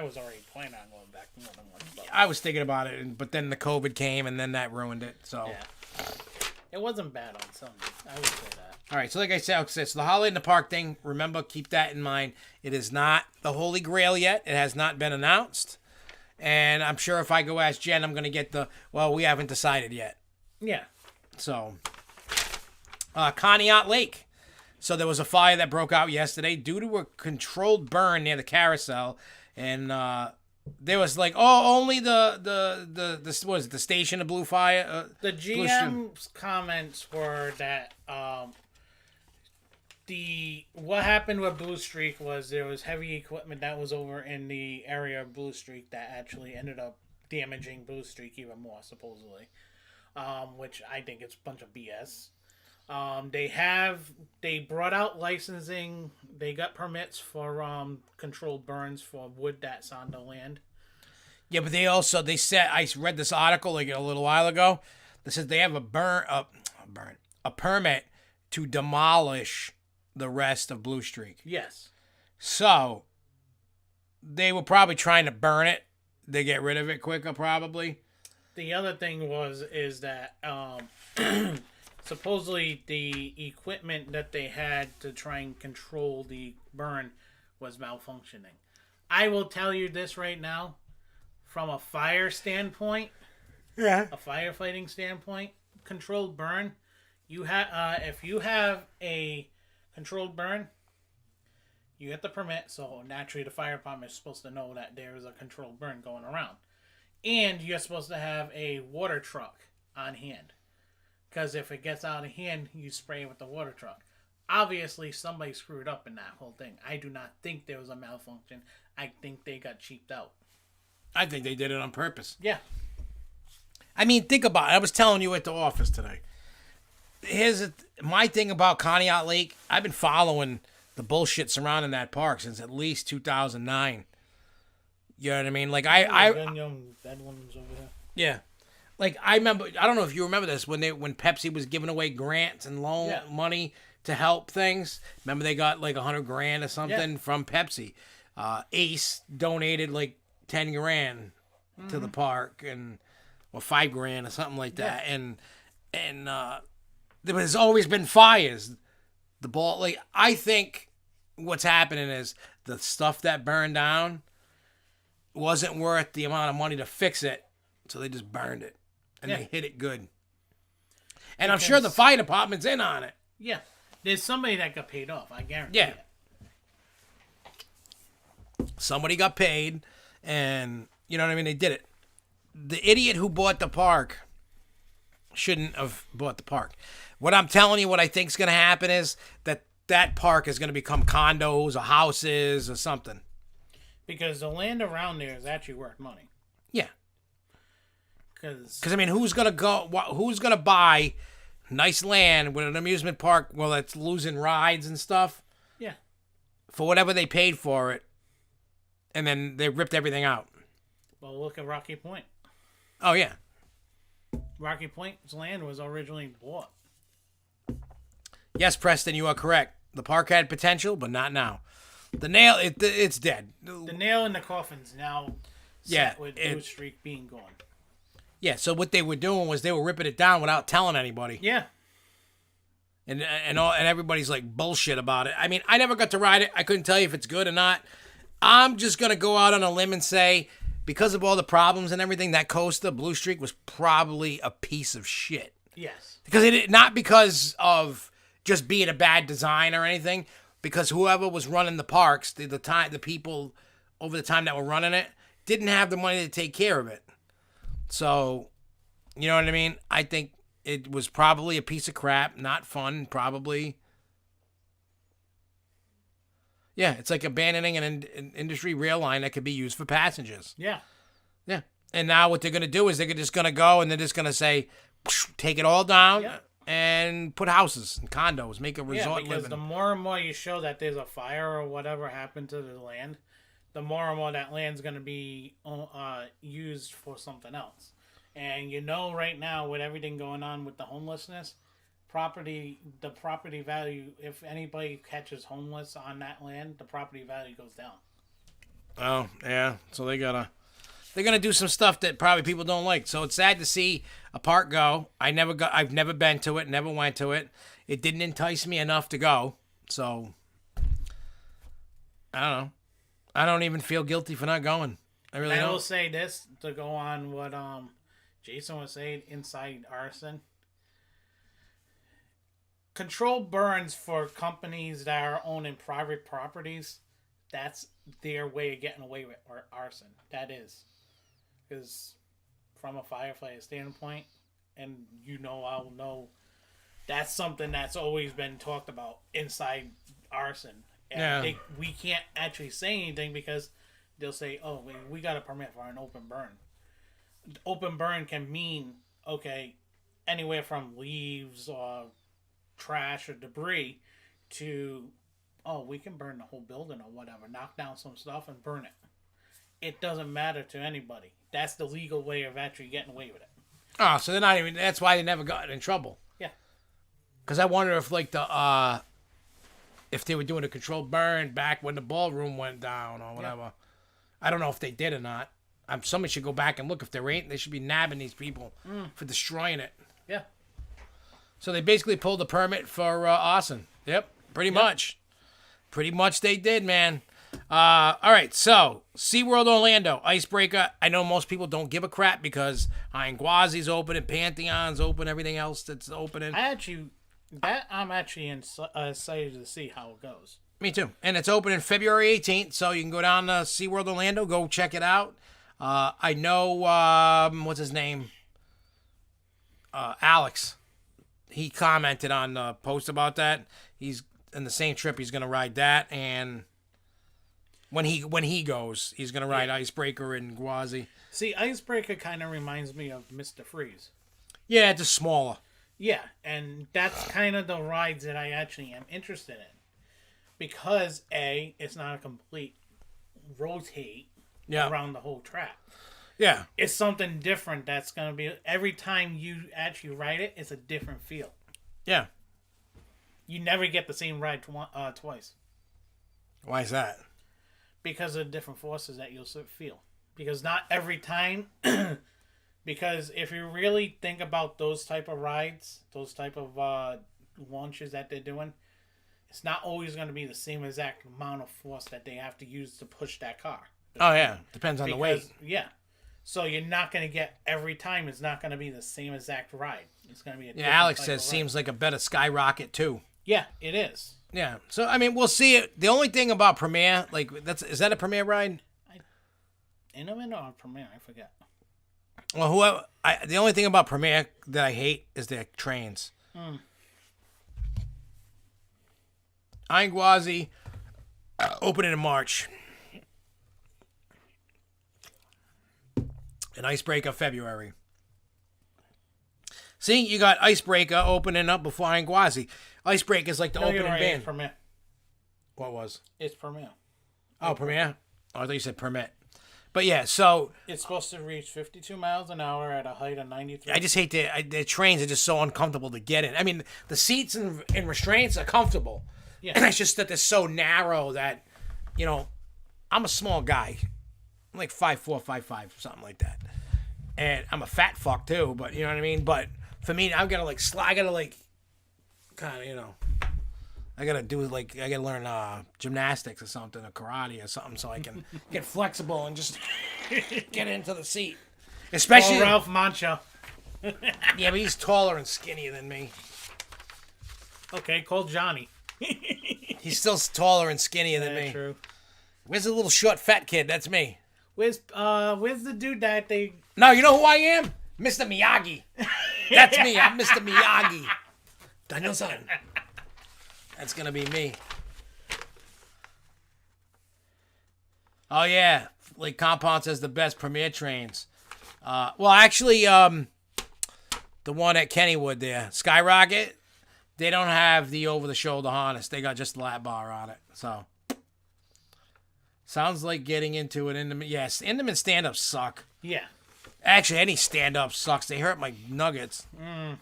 [SPEAKER 2] was already planning on going back more than once. But
[SPEAKER 1] I was thinking about it, but then the COVID came, and then that ruined it. So
[SPEAKER 2] yeah. It wasn't bad on some. I would say that.
[SPEAKER 1] All right, so like I said, so the Holiday in the Park thing, remember, keep that in mind. It is not the Holy Grail yet. It has not been announced. And I'm sure if I go ask Jen, I'm going to get we haven't decided yet.
[SPEAKER 2] Yeah.
[SPEAKER 1] So, Conneaut Lake. So there was a fire that broke out yesterday due to a controlled burn near the carousel. And there was like, only the what is it, the station of Blue Fire?
[SPEAKER 2] The GM's comments were that what happened with Blue Streak was there was heavy equipment that was over in the area of Blue Streak that actually ended up damaging Blue Streak even more, supposedly. Which I think it's a bunch of BS. They brought out licensing. They got permits for controlled burns for wood that's on the land.
[SPEAKER 1] Yeah, but they said, I read this article like a little while ago that says they have a permit to demolish the rest of Blue Streak.
[SPEAKER 2] Yes.
[SPEAKER 1] So they were probably trying to burn it. They get rid of it quicker, probably.
[SPEAKER 2] The other thing is that supposedly the equipment that they had to try and control the burn was malfunctioning. I will tell you this right now, from a fire standpoint, a firefighting standpoint, controlled burn, if you have a controlled burn, you get the permit, so naturally the fire department is supposed to know that there is a controlled burn going around. And you're supposed to have a water truck on hand. Because if it gets out of hand, you spray it with the water truck. Obviously, somebody screwed up in that whole thing. I do not think there was a malfunction. I think they got cheaped out.
[SPEAKER 1] I think they did it on purpose.
[SPEAKER 2] Yeah.
[SPEAKER 1] I mean, think about it. I was telling you at the office today. My thing about Conneaut Lake. I've been following the bullshit surrounding that park since at least 2009. You know what I mean? Like
[SPEAKER 2] young dead ones over there.
[SPEAKER 1] Yeah. Like I remember, I don't know if you remember this when Pepsi was giving away grants and loan money to help things. Remember they got like $100,000 or something from Pepsi. Ace donated like $10,000 to the park or $5,000 or something like that. And there's always been fires. I think what's happening is the stuff that burned down wasn't worth the amount of money to fix it, so they just burned it. And they hit it good. And I'm sure the fire department's in on it.
[SPEAKER 2] Yeah. There's somebody that got paid off, I guarantee it.
[SPEAKER 1] Somebody got paid, and, you know what I mean, they did it. The idiot who bought the park shouldn't have bought the park. What I'm telling you, what I think is going to happen is that park is going to become condos or houses or something. Because
[SPEAKER 2] the land around there is actually worth money.
[SPEAKER 1] Yeah. Because I mean, who's gonna buy nice land with an amusement park that's losing rides and stuff?
[SPEAKER 2] Yeah.
[SPEAKER 1] For whatever they paid for it, and then they ripped everything out.
[SPEAKER 2] Well, look at Rocky Point.
[SPEAKER 1] Oh yeah.
[SPEAKER 2] Rocky Point's land was originally bought.
[SPEAKER 1] Yes, Preston, you are correct. The park had potential, but not now. The nail, it's dead.
[SPEAKER 2] The nail in the coffin's now set with Blue Streak being gone.
[SPEAKER 1] Yeah, so what they were doing was they were ripping it down without telling anybody.
[SPEAKER 2] Yeah.
[SPEAKER 1] And everybody's like bullshit about it. I mean, I never got to ride it. I couldn't tell you if it's good or not. I'm just going to go out on a limb and say, because of all the problems and everything, that coaster, Blue Streak, was probably a piece of shit.
[SPEAKER 2] Yes.
[SPEAKER 1] Not because of just being a bad design or anything, because whoever was running the parks, the people over the time that were running it, didn't have the money to take care of it. So, you know what I mean? I think it was probably a piece of crap, not fun, probably. Yeah, it's like abandoning an industry rail line that could be used for passengers.
[SPEAKER 2] Yeah.
[SPEAKER 1] Yeah. And now what they're going to do is they're just going to go and they're just going to say, take it all down and put houses and condos, make a resort
[SPEAKER 2] because
[SPEAKER 1] living.
[SPEAKER 2] the more and more you show that there's a fire or whatever happened to the land, the more and more that land's going to be used for something else. And you know right now with everything going on with the homelessness, the property value, if anybody catches homeless on that land, the property value goes down.
[SPEAKER 1] Oh, yeah. So they're gonna do some stuff that probably people don't like. So it's sad to see a park go. I've never been to it, never went to it. It didn't entice me enough to go. So I don't know. I don't even feel guilty for not going. I really don't.
[SPEAKER 2] I will say this to go on what Jason was saying inside arson. Controlled burns for companies that are owning private properties, that's their way of getting away with arson. That is. Because from a firefighter standpoint, and I'll know, that's something that's always been talked about inside arson. And we can't actually say anything because they'll say, oh, we got a permit for an open burn. Open burn can mean, okay, anywhere from leaves or trash or debris to, oh, we can burn the whole building or whatever, knock down some stuff and burn it. It doesn't matter to anybody. That's the legal way of actually getting away with it.
[SPEAKER 1] Oh, so they're not even, that's why they never got in trouble.
[SPEAKER 2] Yeah.
[SPEAKER 1] Because I wonder if if they were doing a controlled burn back when the ballroom went down or whatever. Yeah. I don't know if they did or not. Somebody should go back and look. If there ain't, they should be nabbing these people for destroying it.
[SPEAKER 2] Yeah.
[SPEAKER 1] So they basically pulled the permit for arson. Yep, pretty much. Pretty much they did, man. All right, so SeaWorld Orlando, Icebreaker. I know most people don't give a crap because Iron Gwazi's open and Pantheon's open, everything else that's opening.
[SPEAKER 2] I'm actually excited to see how it goes.
[SPEAKER 1] Me too. And it's opening February 18th, so you can go down to SeaWorld Orlando, go check it out. I know, what's his name? Alex. He commented on the post about that. He's in the same trip. He's going to ride that. And when he goes, he's going to ride Icebreaker and Gwazi.
[SPEAKER 2] See, Icebreaker kind of reminds me of Mr. Freeze.
[SPEAKER 1] Yeah, just smaller.
[SPEAKER 2] Yeah, and that's kind of the rides that I actually am interested in. Because, A, it's not a complete rotate around the whole track.
[SPEAKER 1] Yeah.
[SPEAKER 2] It's something different that's going to be... Every time you actually ride it, it's a different feel.
[SPEAKER 1] Yeah.
[SPEAKER 2] You never get the same ride twice.
[SPEAKER 1] Why is that?
[SPEAKER 2] Because of the different forces that you'll feel. Because not every time... Because if you really think about those type of rides, those type of launches that they're doing, it's not always going to be the same exact amount of force that they have to use to push that car.
[SPEAKER 1] Oh, yeah. Depends on the weight.
[SPEAKER 2] Yeah. So you're not going to get, every time it's not going to be the same exact ride. It's going to be a different
[SPEAKER 1] Alex
[SPEAKER 2] type
[SPEAKER 1] says
[SPEAKER 2] of
[SPEAKER 1] seems like a better Skyrocket, too.
[SPEAKER 2] Yeah, it is.
[SPEAKER 1] Yeah. So, I mean, we'll see it. The only thing about Premiere, is that a Premiere ride?
[SPEAKER 2] Innomin or Premiere? I forget.
[SPEAKER 1] Well, the only thing about Premiere that I hate is their trains. Iron Gwazi opening in March. And Icebreaker February. See, you got Icebreaker opening up before Iron Gwazi. Icebreaker is like the opening band.
[SPEAKER 2] It's Premiere.
[SPEAKER 1] What was?
[SPEAKER 2] It's Premiere.
[SPEAKER 1] Oh, Premiere? Oh, I thought you said Permit. But yeah, so...
[SPEAKER 2] It's supposed to reach 52 miles an hour at a height of 93.
[SPEAKER 1] I just hate the trains are just so uncomfortable to get in. I mean, the seats and restraints are comfortable.
[SPEAKER 2] Yeah.
[SPEAKER 1] And it's just that they're so narrow that, I'm a small guy. I'm like 5'4", 5'5", something like that. And I'm a fat fuck too, but you know what I mean? But for me, I'm going to slide, I got to kind of, I got to do I got to learn gymnastics or something, or karate or something so I can get flexible and just get into the seat. Especially
[SPEAKER 2] Ralph Mancha.
[SPEAKER 1] Yeah, but he's taller and skinnier than me.
[SPEAKER 2] Okay, call Johnny.
[SPEAKER 1] He's still taller and skinnier than me.
[SPEAKER 2] True.
[SPEAKER 1] Where's the little short fat kid? That's me.
[SPEAKER 2] Where's the dude that they...
[SPEAKER 1] No, you know who I am? Mr. Miyagi. That's me. I'm Mr. Miyagi. Daniel-san. That's going to be me. Oh, yeah. Lake Compound says the best premier trains. Well, actually, the one at Kennywood there, Skyrocket, they don't have the over-the-shoulder harness. They got just the lap bar on it. So, sounds like getting into an Intamin. Yes, Intamin stand-ups suck.
[SPEAKER 2] Yeah.
[SPEAKER 1] Actually, any stand-up sucks. They hurt my nuggets.
[SPEAKER 2] They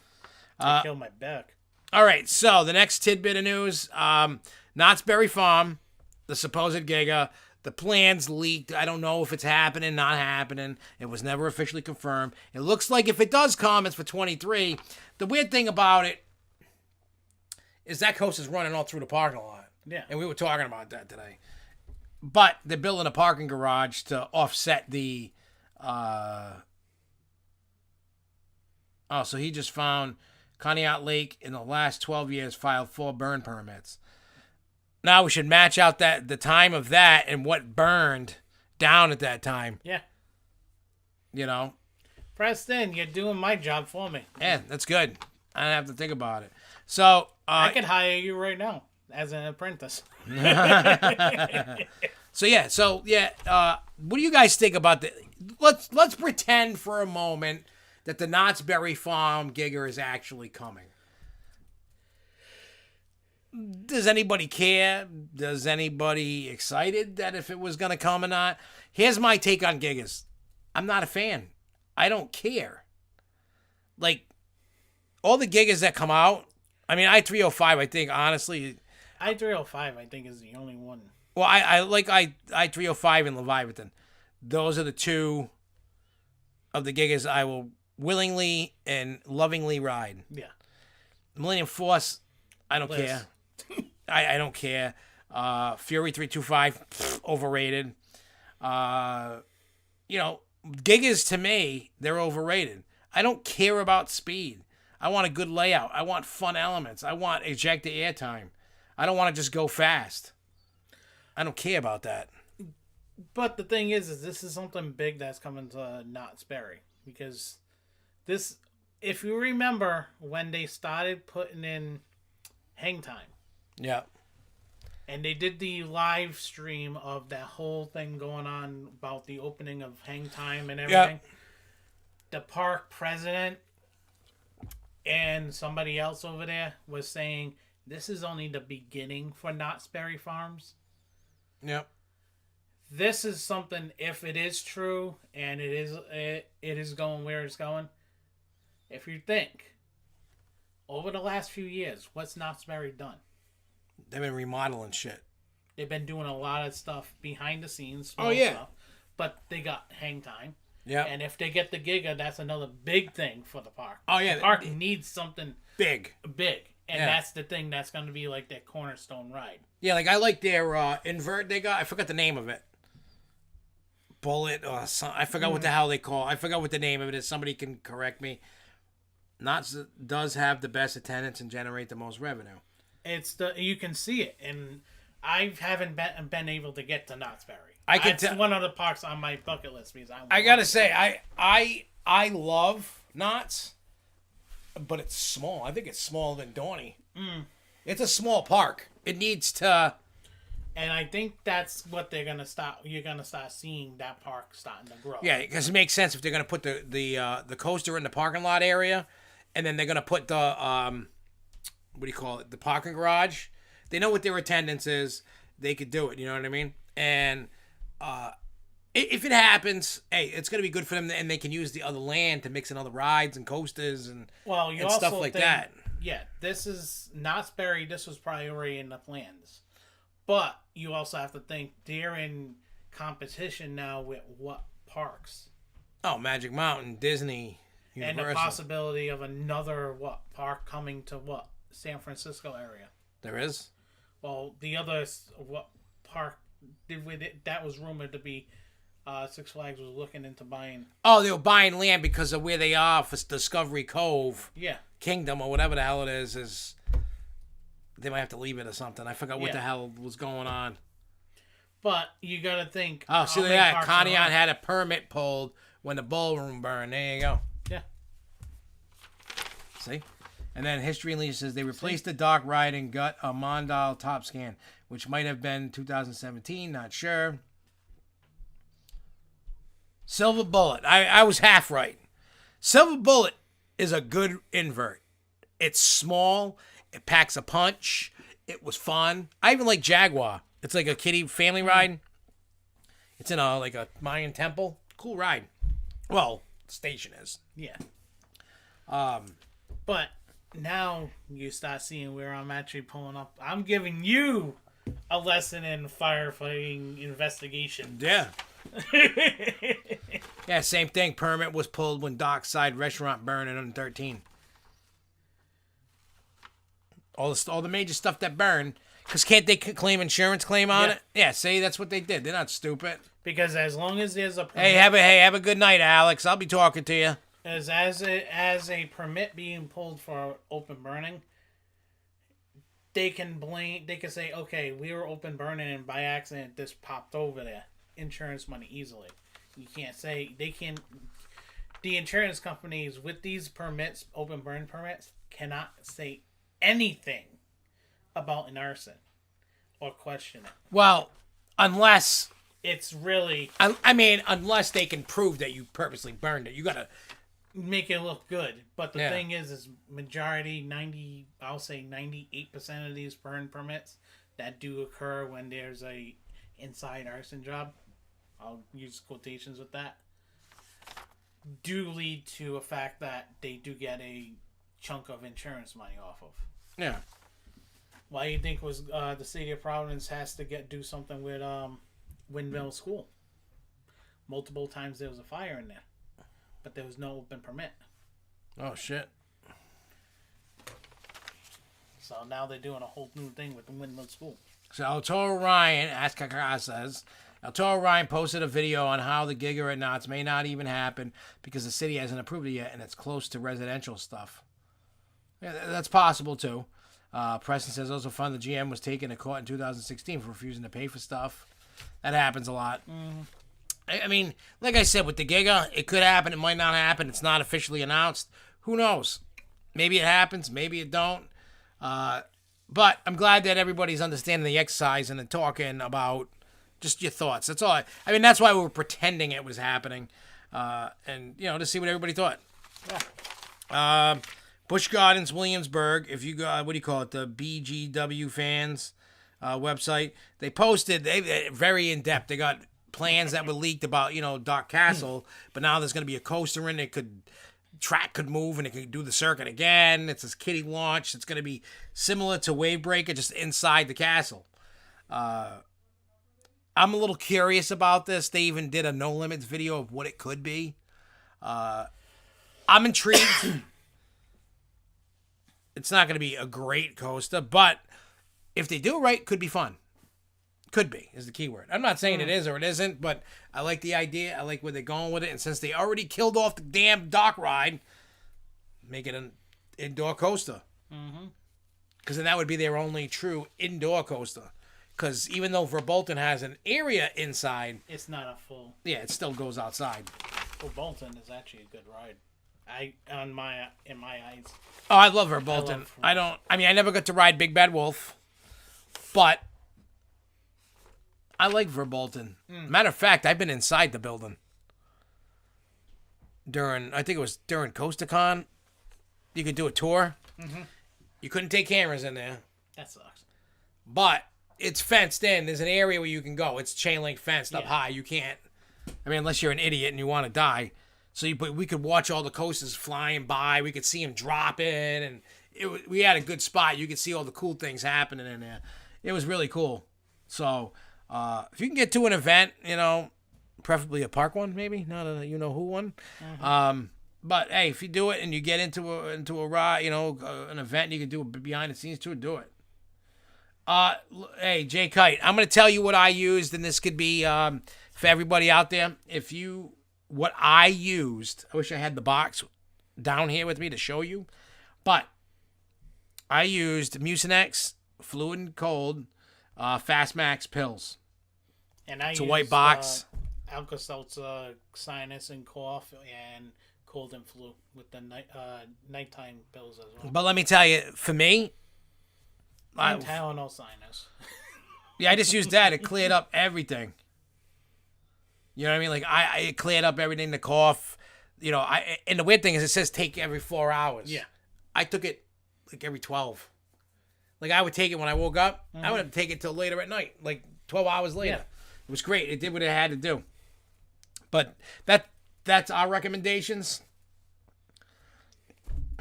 [SPEAKER 2] killed my back.
[SPEAKER 1] All right, so the next tidbit of news, Knott's Berry Farm, the supposed giga, the plans leaked. I don't know if it's happening, not happening. It was never officially confirmed. It looks like if it does come, it's for 23. The weird thing about it is that coast is running all through the parking lot.
[SPEAKER 2] Yeah.
[SPEAKER 1] And we were talking about that today. But they're building a parking garage to offset the... so he just found Conneaut Lake in the last 12 years filed 4 burn permits. Now we should match out the time of that and what burned down at that time.
[SPEAKER 2] Yeah.
[SPEAKER 1] You know?
[SPEAKER 2] Preston, you're doing my job for me.
[SPEAKER 1] Yeah, that's good. I don't have to think about it. So
[SPEAKER 2] I could hire you right now as an apprentice.
[SPEAKER 1] So what do you guys think about the? Let's pretend for a moment that the Knott's Berry Farm giga is actually coming. Does anybody care? Does anybody excited that if it was going to come or not? Here's my take on gigas. I'm not a fan. I don't care. Like, all the gigas that come out, I mean, I-305, I think, honestly...
[SPEAKER 2] I-305, I think, is the only one.
[SPEAKER 1] Well, I like I-305 and Leviathan. Those are the two of the gigas I will willingly and lovingly ride.
[SPEAKER 2] Yeah.
[SPEAKER 1] Millennium Force, I don't care. I don't care. Fury 325, overrated. Gigas to me, they're overrated. I don't care about speed. I want a good layout. I want fun elements. I want ejector airtime. I don't want to just go fast. I don't care about that.
[SPEAKER 2] But the thing is this is something big that's coming to Knott's Berry. Because this, if you remember when they started putting in hang time.
[SPEAKER 1] Yeah.
[SPEAKER 2] And they did the live stream of that whole thing going on about the opening of hang time and everything. Yeah. The park president and somebody else over there was saying this is only the beginning for Knott's Berry Farms.
[SPEAKER 1] Yep.
[SPEAKER 2] This is something, if it is true and it is going where it's going, if you think over the last few years, what's Knott's Berry done?
[SPEAKER 1] They've been remodeling shit.
[SPEAKER 2] They've been doing a lot of stuff behind the scenes.
[SPEAKER 1] Oh, yeah.
[SPEAKER 2] Stuff, but they got hang time.
[SPEAKER 1] Yeah.
[SPEAKER 2] And if they get the giga, that's another big thing for the park.
[SPEAKER 1] Oh, yeah.
[SPEAKER 2] The park needs something
[SPEAKER 1] big.
[SPEAKER 2] And that's the thing that's going to be like their cornerstone ride.
[SPEAKER 1] Yeah, like I like their invert they got. I forgot the name of it. Bullet or something. I forgot what the hell they call it. I forgot what the name of it is. Somebody can correct me. Knott's does have the best attendance and generate the most revenue.
[SPEAKER 2] You can see it, and I haven't been able to get to Knott's Berry.
[SPEAKER 1] It's
[SPEAKER 2] one of the parks on my bucket list because
[SPEAKER 1] I gotta say I love Knott's, but it's small. I think it's smaller than Dorney. It's a small park. It needs to.
[SPEAKER 2] And I think that's what they're gonna start. You're gonna start seeing that park starting to grow.
[SPEAKER 1] Yeah, because it makes sense if they're gonna put the coaster in the parking lot area, and then they're gonna put the the parking garage. They know what their attendance is. They could do it. You know what I mean? And if it happens, hey, it's gonna be good for them, and they can use the other land to mix in other rides and coasters and stuff like that.
[SPEAKER 2] Yeah, this is Knott's Berry. This was probably already in the plans. But you also have to think they're in competition now with what parks?
[SPEAKER 1] Oh, Magic Mountain, Disney, Universal.
[SPEAKER 2] And the possibility of another park coming to San Francisco area.
[SPEAKER 1] There is?
[SPEAKER 2] Well, the other park that was rumored to be Six Flags was looking into buying.
[SPEAKER 1] Oh, they were buying land because of where they are for Discovery Cove.
[SPEAKER 2] Yeah.
[SPEAKER 1] Kingdom or whatever the hell it is They might have to leave it or something. I forgot what the hell was going on.
[SPEAKER 2] But you got to think.
[SPEAKER 1] Oh, see that? Kanye had a permit pulled when the ballroom burned. There you go.
[SPEAKER 2] Yeah.
[SPEAKER 1] See? And then History and Leisure says they replaced the dark ride and got a Mondale top scan, which might have been 2017. Not sure. Silver Bullet. I was half right. Silver Bullet is a good invert. It's small. It packs a punch. It was fun. I even like Jaguar. It's like a kiddie family ride. It's in a Mayan temple. Cool ride. Well, the station is.
[SPEAKER 2] Yeah. But now you start seeing where I'm actually pulling up. I'm giving you a lesson in firefighting investigation.
[SPEAKER 1] Yeah. Yeah, same thing. Permit was pulled when Dockside Restaurant burned in 2013. All the major stuff that burned. Because can't they claim insurance claim on it? Yeah, see, that's what they did. They're not stupid.
[SPEAKER 2] Because as long as there's a permit...
[SPEAKER 1] Hey, have a good night, Alex. I'll be talking to you.
[SPEAKER 2] As a permit being pulled for open burning, they can say, okay, we were open burning and by accident this popped over there. Insurance money easily. You can't say... The insurance companies with these permits, open burn permits, cannot say anything about an arson or question it.
[SPEAKER 1] Well, unless
[SPEAKER 2] it's really...
[SPEAKER 1] unless they can prove that you purposely burned it. You gotta...
[SPEAKER 2] make it look good. But the thing is majority, 98% of these burn permits that do occur when there's a inside arson job, I'll use quotations with that, do lead to a fact that they do get a chunk of insurance money off of.
[SPEAKER 1] Yeah.
[SPEAKER 2] Why do you think was the city of Providence has to do something with Windmill School? Multiple times there was a fire in there, but there was no open permit.
[SPEAKER 1] Oh shit!
[SPEAKER 2] So now they're doing a whole new thing with the Windmill School.
[SPEAKER 1] So El Toro Ryan, as Kakara says, El Toro Ryan posted a video on how the Giga at Knott's may not even happen because the city hasn't approved it yet, and it's close to residential stuff. Yeah, that's possible too. Preston says also fun the GM was taken to court in 2016 for refusing to pay for stuff. That happens a lot.
[SPEAKER 2] Mm-hmm.
[SPEAKER 1] I mean, like I said, with the Giga, it could happen. It might not happen. It's not officially announced. Who knows? Maybe it happens. Maybe it don't. But I'm glad that everybody's understanding the exercise and talking about just your thoughts. That's all. I mean, that's why we were pretending it was happening. And, to see what everybody thought.
[SPEAKER 2] Yeah.
[SPEAKER 1] Busch Gardens, Williamsburg, if you got, the BGW fans website, they posted, they very in-depth. They got plans that were leaked about, Dark Castle, but now there's going to be a coaster in it. Track could move and it could do the circuit again. It's this kiddie launch. It's going to be similar to Wavebreaker, just inside the castle. I'm a little curious about this. They even did a No Limits video of what it could be. I'm intrigued. It's not going to be a great coaster, but if they do it right, could be fun. Could be, is the key word. I'm not saying it is or it isn't, but I like the idea. I like where they're going with it. And since they already killed off the damn dock ride, make it an indoor coaster. Because then that would be their only true indoor coaster. Because even though Verbolten has an area inside,
[SPEAKER 2] it's not a full...
[SPEAKER 1] Yeah, it still goes outside.
[SPEAKER 2] Verbolten is actually a good ride. In my eyes.
[SPEAKER 1] Oh, I love Verbolten. I never got to ride Big Bad Wolf, but I like Verbolten. Matter of fact, I've been inside the building I think it was during CoasterCon. You could do a tour. You couldn't take cameras in there.
[SPEAKER 2] That sucks.
[SPEAKER 1] But it's fenced in. There's an area where you can go. It's chain link fenced up high. You can't. Unless you're an idiot and you want to die. But we could watch all the coasters flying by. We could see them dropping, and we had a good spot. You could see all the cool things happening in there. It was really cool. So if you can get to an event, preferably a park one, maybe not a who one. But hey, if you do it and you get into a ride, an event, you can do it behind the scenes too. Do it. Hey, Jay Kite, I'm gonna tell you what I used, and this could be for everybody out there. What I used, I wish I had the box down here with me to show you, but I used Mucinex fluid and cold, Fast Max pills.
[SPEAKER 2] And I
[SPEAKER 1] It's
[SPEAKER 2] use
[SPEAKER 1] a white box.
[SPEAKER 2] Alka-Seltzer, sinus and cough, and cold and flu with the nighttime pills as well.
[SPEAKER 1] But let me tell you, for me,
[SPEAKER 2] And Tylenol sinus.
[SPEAKER 1] yeah, I just used that. It cleared up everything. You know what I mean? Like it cleared up everything. The cough. You know, and the weird thing is, it says take every 4 hours.
[SPEAKER 2] Yeah.
[SPEAKER 1] I took it like every 12. Like I would take it when I woke up. I would have to take it till later at night, like 12 hours later.
[SPEAKER 2] Yeah.
[SPEAKER 1] It was great. It did what it had to do. But that's our recommendations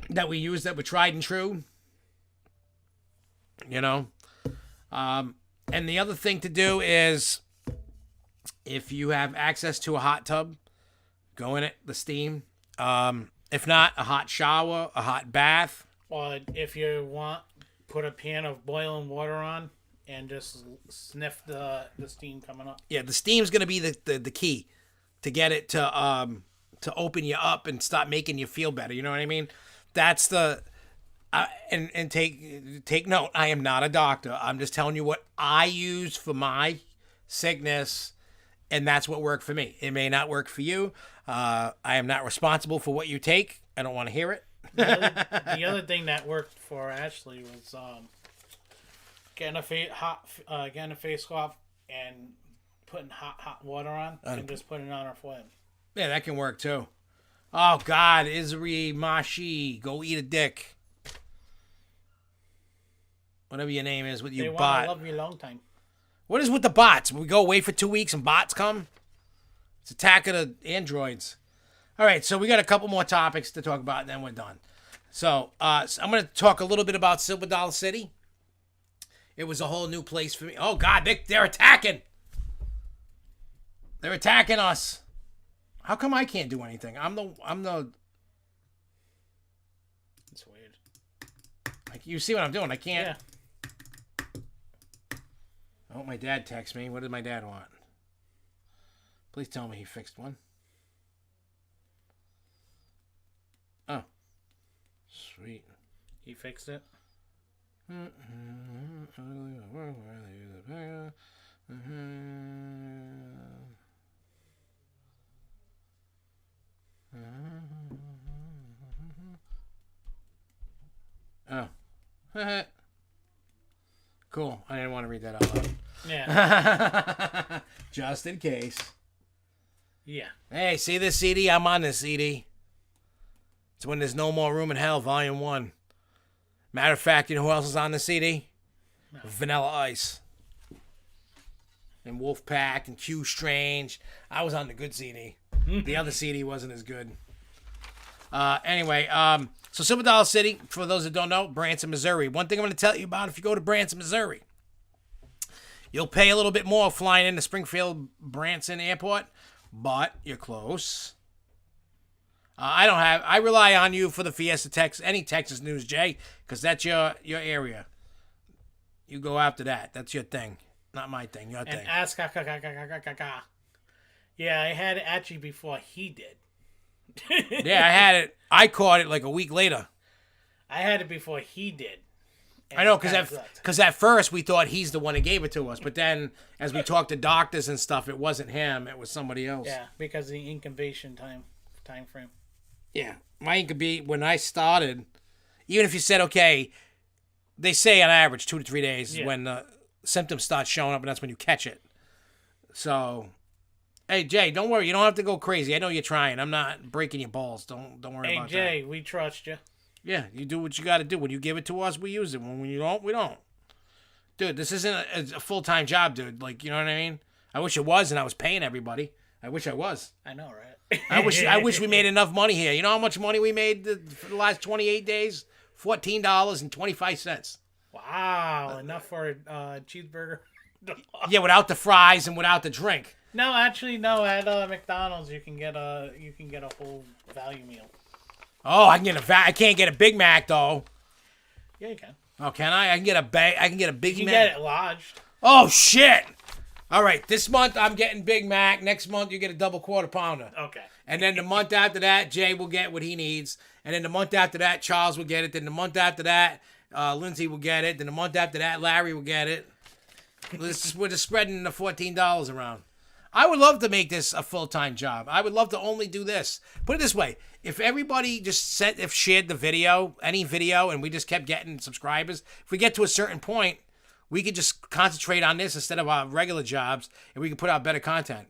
[SPEAKER 1] that we use, that were tried and true. You know, and the other thing to do is, if you have access to a hot tub, go in it, the steam. If not, a hot shower, a hot bath.
[SPEAKER 2] Or if you want, put a pan of boiling water on and just sniff the steam coming up.
[SPEAKER 1] Yeah, the steam's gonna be the key to get it to open you up and start making you feel better. You know what I mean? That's the and take note. I am not a doctor. I'm just telling you what I use for my sickness, and that's what worked for me. It may not work for you. I am not responsible for what you take. I don't want to hear it.
[SPEAKER 2] The other thing that worked for Ashley was getting a face cloth and putting hot water on and just putting it on her forehead.
[SPEAKER 1] Yeah, that can work too. Oh God, Isri Mashi, go eat a dick. Whatever your name is with you bot.
[SPEAKER 2] They want to love you a long time.
[SPEAKER 1] What is with the bots? We go away for 2 weeks and bots come? It's Attack of the Androids. All right, so we got a couple more topics to talk about, and then we're done. So I'm going to talk a little bit about Silver Dollar City. It was a whole new place for me. Oh, God, they're attacking. They're attacking us. How come I can't do anything? I'm the.
[SPEAKER 2] It's weird.
[SPEAKER 1] Like, you see what I'm doing? I can't.
[SPEAKER 2] Yeah.
[SPEAKER 1] Oh, my dad texts me. What did my dad want? Please tell me he fixed one. Oh. Sweet.
[SPEAKER 2] He fixed it?
[SPEAKER 1] Oh. Cool. I didn't want to read that out loud.
[SPEAKER 2] Yeah.
[SPEAKER 1] Just in case.
[SPEAKER 2] Yeah.
[SPEAKER 1] Hey, see this CD? I'm on this CD. It's When There's No More Room in Hell, Volume 1. Matter of fact, you know who else is on the CD? No. Vanilla Ice. And Wolfpack and Q Strange. I was on the good CD. The other CD wasn't as good. Anyway, so Silver Dollar City, for those that don't know, Branson, Missouri. One thing I'm going to tell you about, if you go to Branson, Missouri, you'll pay a little bit more flying into Springfield Branson Airport, but you're close. I rely on you for the Fiesta any Texas news, Jay, because that's your area. You go after that. That's your thing. Not my thing, your thing.
[SPEAKER 2] And ask Yeah, I had it actually before he did.
[SPEAKER 1] Yeah, I had it. I caught it like a week later.
[SPEAKER 2] I had it before he did.
[SPEAKER 1] I know, because at first we thought he's the one that gave it to us, but then as we talked to doctors and stuff, it wasn't him, it was somebody else.
[SPEAKER 2] Yeah, because of the incubation time frame.
[SPEAKER 1] Yeah, mine could be when I started, even if you said, okay, they say on average 2 to 3 days when the symptoms start showing up, and that's when you catch it. So, hey, Jay, don't worry. You don't have to go crazy. I know you're trying. I'm not breaking your balls. Don't worry about that.
[SPEAKER 2] Hey, Jay, we trust you.
[SPEAKER 1] Yeah, you do what you got to do. When you give it to us, we use it. When you don't, we don't. Dude, this isn't a full-time job, dude. Like, you know what I mean? I wish it was, and I was paying everybody. I wish I was.
[SPEAKER 2] I know, right?
[SPEAKER 1] I wish we made enough money here. You know how much money we made for the last 28 days? $14.25.
[SPEAKER 2] Wow, enough for a cheeseburger.
[SPEAKER 1] Yeah, without the fries and without the drink.
[SPEAKER 2] No, actually, no. At McDonald's, you can get a whole value meal.
[SPEAKER 1] Oh, I can't get a Big Mac though.
[SPEAKER 2] Yeah, you can.
[SPEAKER 1] Oh, can I? I can get a Big Mac.
[SPEAKER 2] You can get it lodged.
[SPEAKER 1] Oh shit! All right, this month I'm getting Big Mac. Next month you get a double quarter pounder.
[SPEAKER 2] Okay.
[SPEAKER 1] And then the month after that, Jay will get what he needs. And then the month after that, Charles will get it. Then the month after that, Lindsay will get it. Then a month after that, Larry will get it. We're just spreading the $14 around. I would love to make this a full-time job. I would love to only do this. Put it this way. If everybody just shared the video, any video, and we just kept getting subscribers, if we get to a certain point, we could just concentrate on this instead of our regular jobs, and we could put out better content.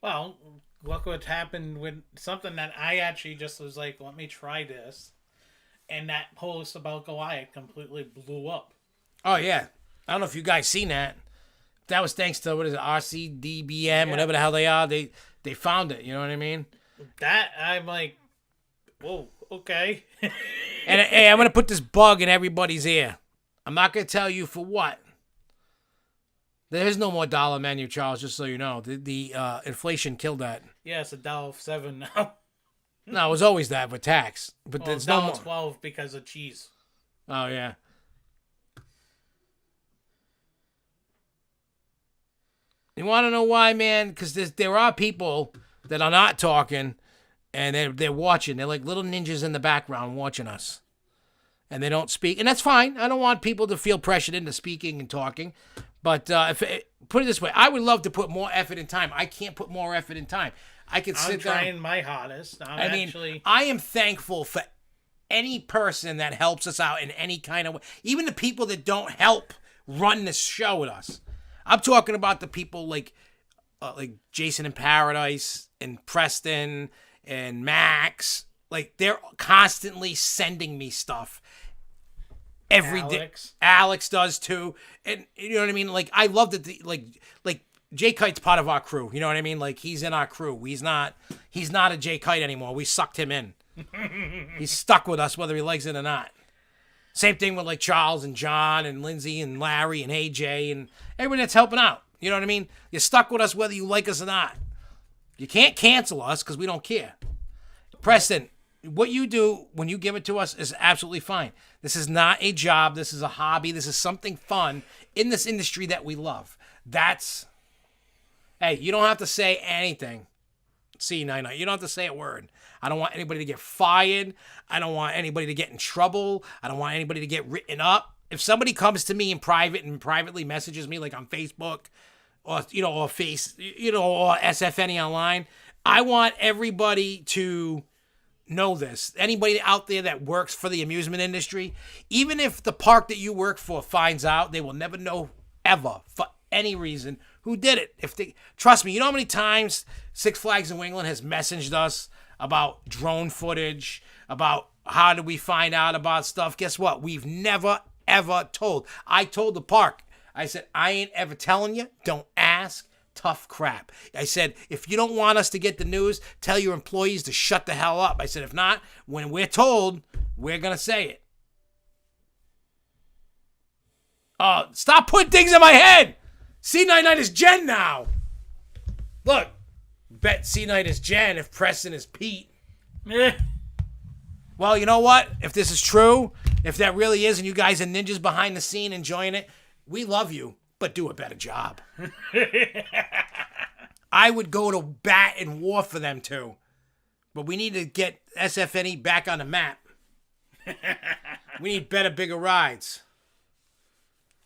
[SPEAKER 2] Well, look what happened with something that I actually just was like, let me try this. And that post about Goliath completely blew up.
[SPEAKER 1] Oh, yeah. I don't know if you guys seen that. That was thanks to, what is it, RCDBM, whatever the hell they are. They found it, you know what I mean?
[SPEAKER 2] That, I'm like, whoa, okay.
[SPEAKER 1] And hey, I'm going to put this bug in everybody's ear. I'm not going to tell you for what. There is no more dollar menu, Charles, just so you know. The inflation killed that.
[SPEAKER 2] Yeah, it's $1.07 now.
[SPEAKER 1] No, it was always that with tax. But there's no more.
[SPEAKER 2] $1.12 because of cheese.
[SPEAKER 1] Oh, yeah. You want to know why, man? Because there are people that are not talking, and they're watching. They're like little ninjas in the background watching us. And they don't speak. And that's fine. I don't want people to feel pressured into speaking and talking. But put it this way. I would love to put more effort and time. I can't put more effort and time. I'm
[SPEAKER 2] trying my hardest.
[SPEAKER 1] I am thankful for any person that helps us out in any kind of way. Even the people that don't help run this show with us. I'm talking about the people like Jason in Paradise and Preston and Max. Like, they're constantly sending me stuff every day. Alex does too. And you know what I mean? Like, I love that like Jay Kite's part of our crew. You know what I mean? Like, he's in our crew. He's not a Jay Kite anymore. We sucked him in. He's stuck with us whether he likes it or not. Same thing with like Charles and John and Lindsay and Larry and AJ and everybody that's helping out. You know what I mean? You're stuck with us whether you like us or not. You can't cancel us because we don't care. Preston, what you do when you give it to us is absolutely fine. This is not a job. This is a hobby. This is something fun in this industry that we love. Hey, you don't have to say anything. See, Nine. You don't have to say a word. I don't want anybody to get fired. I don't want anybody to get in trouble. I don't want anybody to get written up. If somebody comes to me in private and privately messages me, like on Facebook or SFNEOnline, I want everybody to know this. Anybody out there that works for the amusement industry, even if the park that you work for finds out, they will never know ever for any reason who did it. Trust me, you know how many times Six Flags New England has messaged us about drone footage, about how did we find out about stuff? Guess what? We've never, ever told. I told the park, I said, I ain't ever telling you. Don't ask. Tough crap. I said, if you don't want us to get the news, tell your employees to shut the hell up. I said, if not, when we're told, we're going to say it. Stop putting things in my head. C99 is Jen now. Look, bet C9 is Jen if Preston is Pete. Well, you know what? If this is true, if that really is, and you guys are ninjas behind the scene enjoying it, we love you, but do a better job. I would go to bat and war for them too. But we need to get SFNE back on the map. We need better, bigger rides.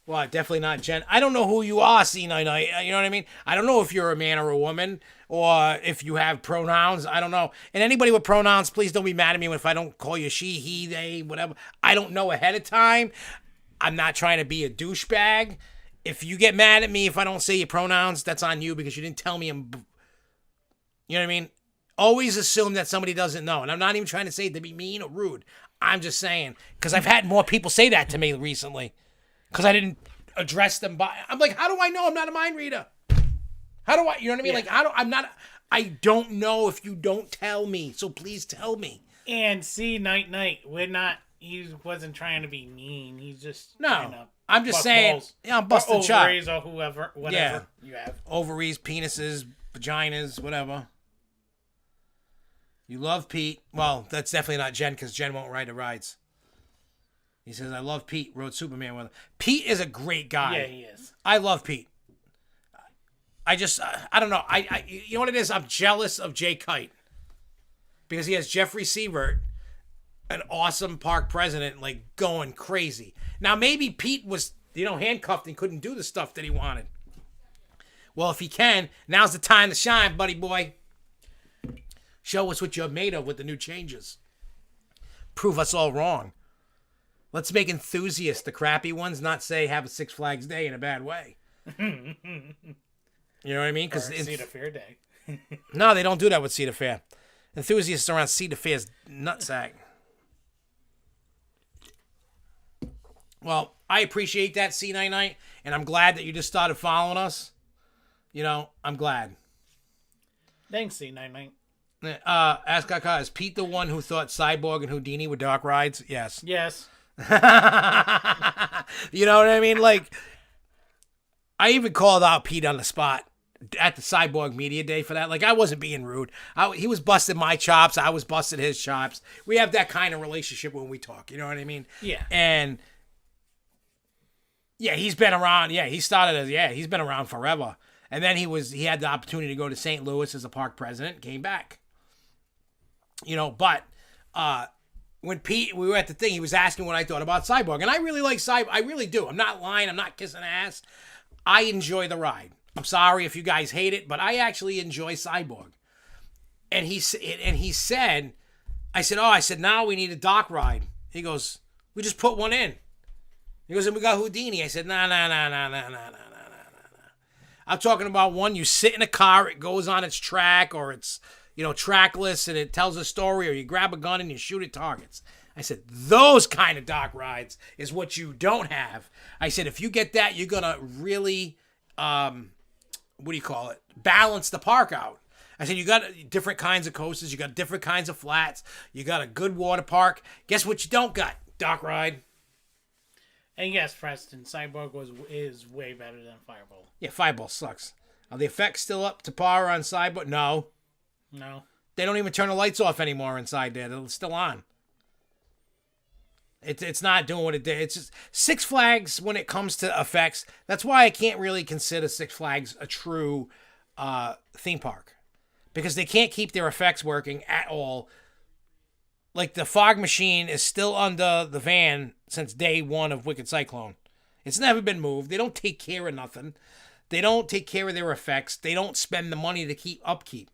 [SPEAKER 1] Well, definitely not Jen. I don't know who you are, C99. You know what I mean? I don't know if you're a man or a woman or if you have pronouns. I don't know. And anybody with pronouns, please don't be mad at me if I don't call you she, he, they, whatever. I don't know ahead of time. I'm not trying to be a douchebag. If you get mad at me if I don't say your pronouns, that's on you because you didn't tell me. You know what I mean? Always assume that somebody doesn't know. And I'm not even trying to say it to be mean or rude. I'm just saying because I've had more people say that to me recently. Because I didn't address them by... I'm like, how do I know I'm not a mind reader? How do I... You know what I mean? Yeah. Like, I don't know if you don't tell me. So please tell me.
[SPEAKER 2] And see, Night, we're not... He wasn't trying to be mean. He's just...
[SPEAKER 1] No. I'm just saying... Balls. Yeah, I'm busting chops.
[SPEAKER 2] Ovaries or whatever you have.
[SPEAKER 1] Ovaries, penises, vaginas, whatever. You love Pete. Well, that's definitely not Jen because Jen won't ride the rides. He says, I love Pete, rode Superman with him. Pete is a great guy.
[SPEAKER 2] Yeah, he is.
[SPEAKER 1] I love Pete. I don't know. You know what it is? I'm jealous of Jay Kite. Because he has Jeffrey Sievert an awesome park president, like going crazy. Now maybe Pete was, handcuffed and couldn't do the stuff that he wanted. Well, if he can, now's the time to shine, buddy boy. Show us what you're made of with the new changes. Prove us all wrong. Let's make Enthusiast the crappy ones, not say have a Six Flags Day in a bad way. You know what I mean?
[SPEAKER 2] Because Cedar Fair Day.
[SPEAKER 1] No, they don't do that with Cedar Fair. Enthusiasts are on Cedar Fair's nutsack. Well, I appreciate that, C99, and I'm glad that you just started following us. I'm glad.
[SPEAKER 2] Thanks, C99.
[SPEAKER 1] Ask Kaka, is Pete the one who thought Cyborg and Houdini were dark rides? Yes.
[SPEAKER 2] Yes.
[SPEAKER 1] You know what I mean? Like, I even called out Pete on the spot at the Cyborg Media Day for that. Like, I wasn't being rude. He was busting my chops. I was busting his chops. We have that kind of relationship when we talk. You know what I mean?
[SPEAKER 2] Yeah.
[SPEAKER 1] And yeah, he's been around. Yeah, he's been around forever. And then he had the opportunity to go to St. Louis as a park president, came back. But when we were at the thing, he was asking what I thought about Cyborg. And I really like Cyborg. I really do. I'm not lying. I'm not kissing ass. I enjoy the ride. I'm sorry if you guys hate it, but I actually enjoy Cyborg. And he said, I said, now we need a dock ride. He goes, we just put one in. He goes, and we got Houdini. I said, no. I'm talking about one, you sit in a car, it goes on its track, or it's, trackless, and it tells a story, or you grab a gun and you shoot at targets. I said, those kind of dock rides is what you don't have. I said, if you get that, you're going to really, balance the park out. I said, you got different kinds of coasters, you got different kinds of flats, you got a good water park. Guess what you don't got? Dock ride.
[SPEAKER 2] And yes, Preston, Cyborg is way better than Fireball.
[SPEAKER 1] Yeah, Fireball sucks. Are the effects still up to par on Cyborg? No. They don't even turn the lights off anymore inside there. They're still on. It's not doing what it did. It's just Six Flags when it comes to effects. That's why I can't really consider Six Flags a true theme park. Because they can't keep their effects working at all. Like, the fog machine is still under the van since day one of Wicked Cyclone. It's never been moved. They don't take care of nothing. They don't take care of their effects. They don't spend the money to keep upkeep.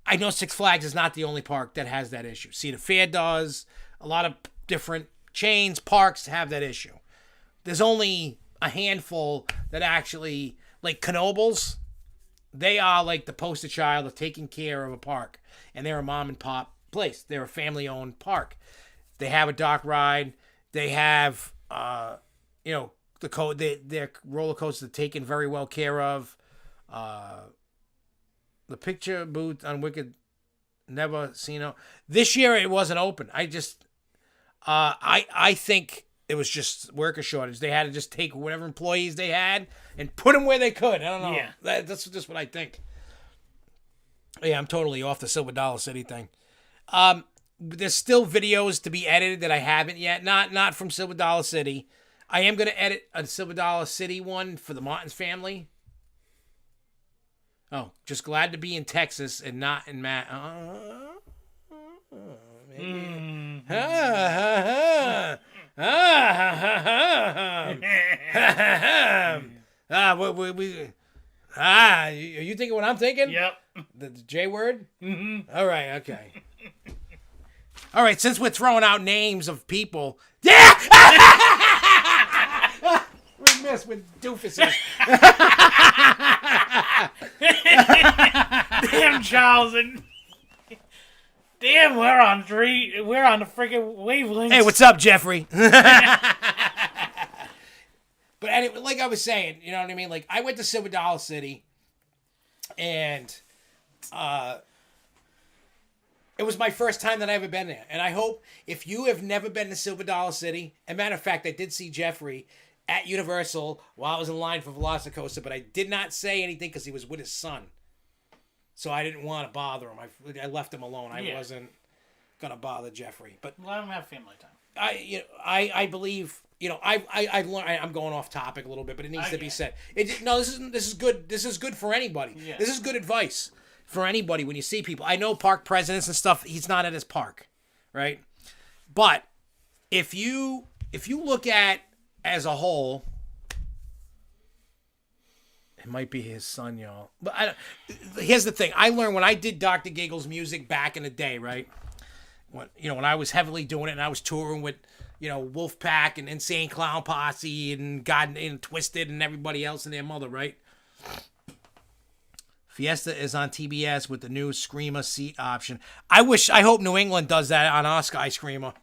[SPEAKER 1] I know Six Flags is not the only park that has that issue. Cedar Fair does. A lot of different chains, parks have that issue. There's only a handful that actually, like Knoebels, they are like the poster child of taking care of a park. And they're a mom and pop place. They're a family-owned park. They have a dock ride. They have, their roller coasters are taken very well care of. The picture booth on Wicked, never seen it. This year it wasn't open. I think it was just worker shortage. They had to just take whatever employees they had and put them where they could. I don't know.
[SPEAKER 2] Yeah.
[SPEAKER 1] That's just what I think. Yeah, I'm totally off the Silver Dollar City thing. There's still videos to be edited that I haven't yet. Not from Silver Dollar City. I am going to edit a Silver Dollar City one for the Martins family. Oh, just glad to be in Texas and not in are you thinking what I'm thinking?
[SPEAKER 2] Yep.
[SPEAKER 1] The J word?
[SPEAKER 2] Mm-hmm.
[SPEAKER 1] All right, okay. All right, since we're throwing out names of people. Yeah! We missed with doofuses.
[SPEAKER 2] Damn, Charles. Damn, we're on the freaking wavelengths.
[SPEAKER 1] Hey, what's up, Jeffrey? But anyway, like I was saying, you know what I mean? Like, I went to Silver Dollar City, and it was my first time that I ever been there. And I hope if you have never been to Silver Dollar City, as a matter of fact, I did see Jeffrey at Universal while I was in line for Velocicoaster, but I did not say anything because he was with his son. So I didn't want to bother him. I left him alone. I wasn't going to bother Jeffrey. But
[SPEAKER 2] let him have family time.
[SPEAKER 1] I believe, I learned, I'm going off topic a little bit, but it needs to be said. This is good. This is good for anybody.
[SPEAKER 2] Yeah.
[SPEAKER 1] This is good advice for anybody when you see people. I know park presidents and stuff, he's not at his park, right? But if you look at as a whole, it might be his son, y'all. But here's the thing: I learned when I did Dr. Giggle's music back in the day, right? When I was heavily doing it, and I was touring with, Wolfpack and Insane Clown Posse and God and Twisted and everybody else and their mother, right? Fiesta is on TBS with the new Screamer seat option. I hope New England does that on our Sky Screamer.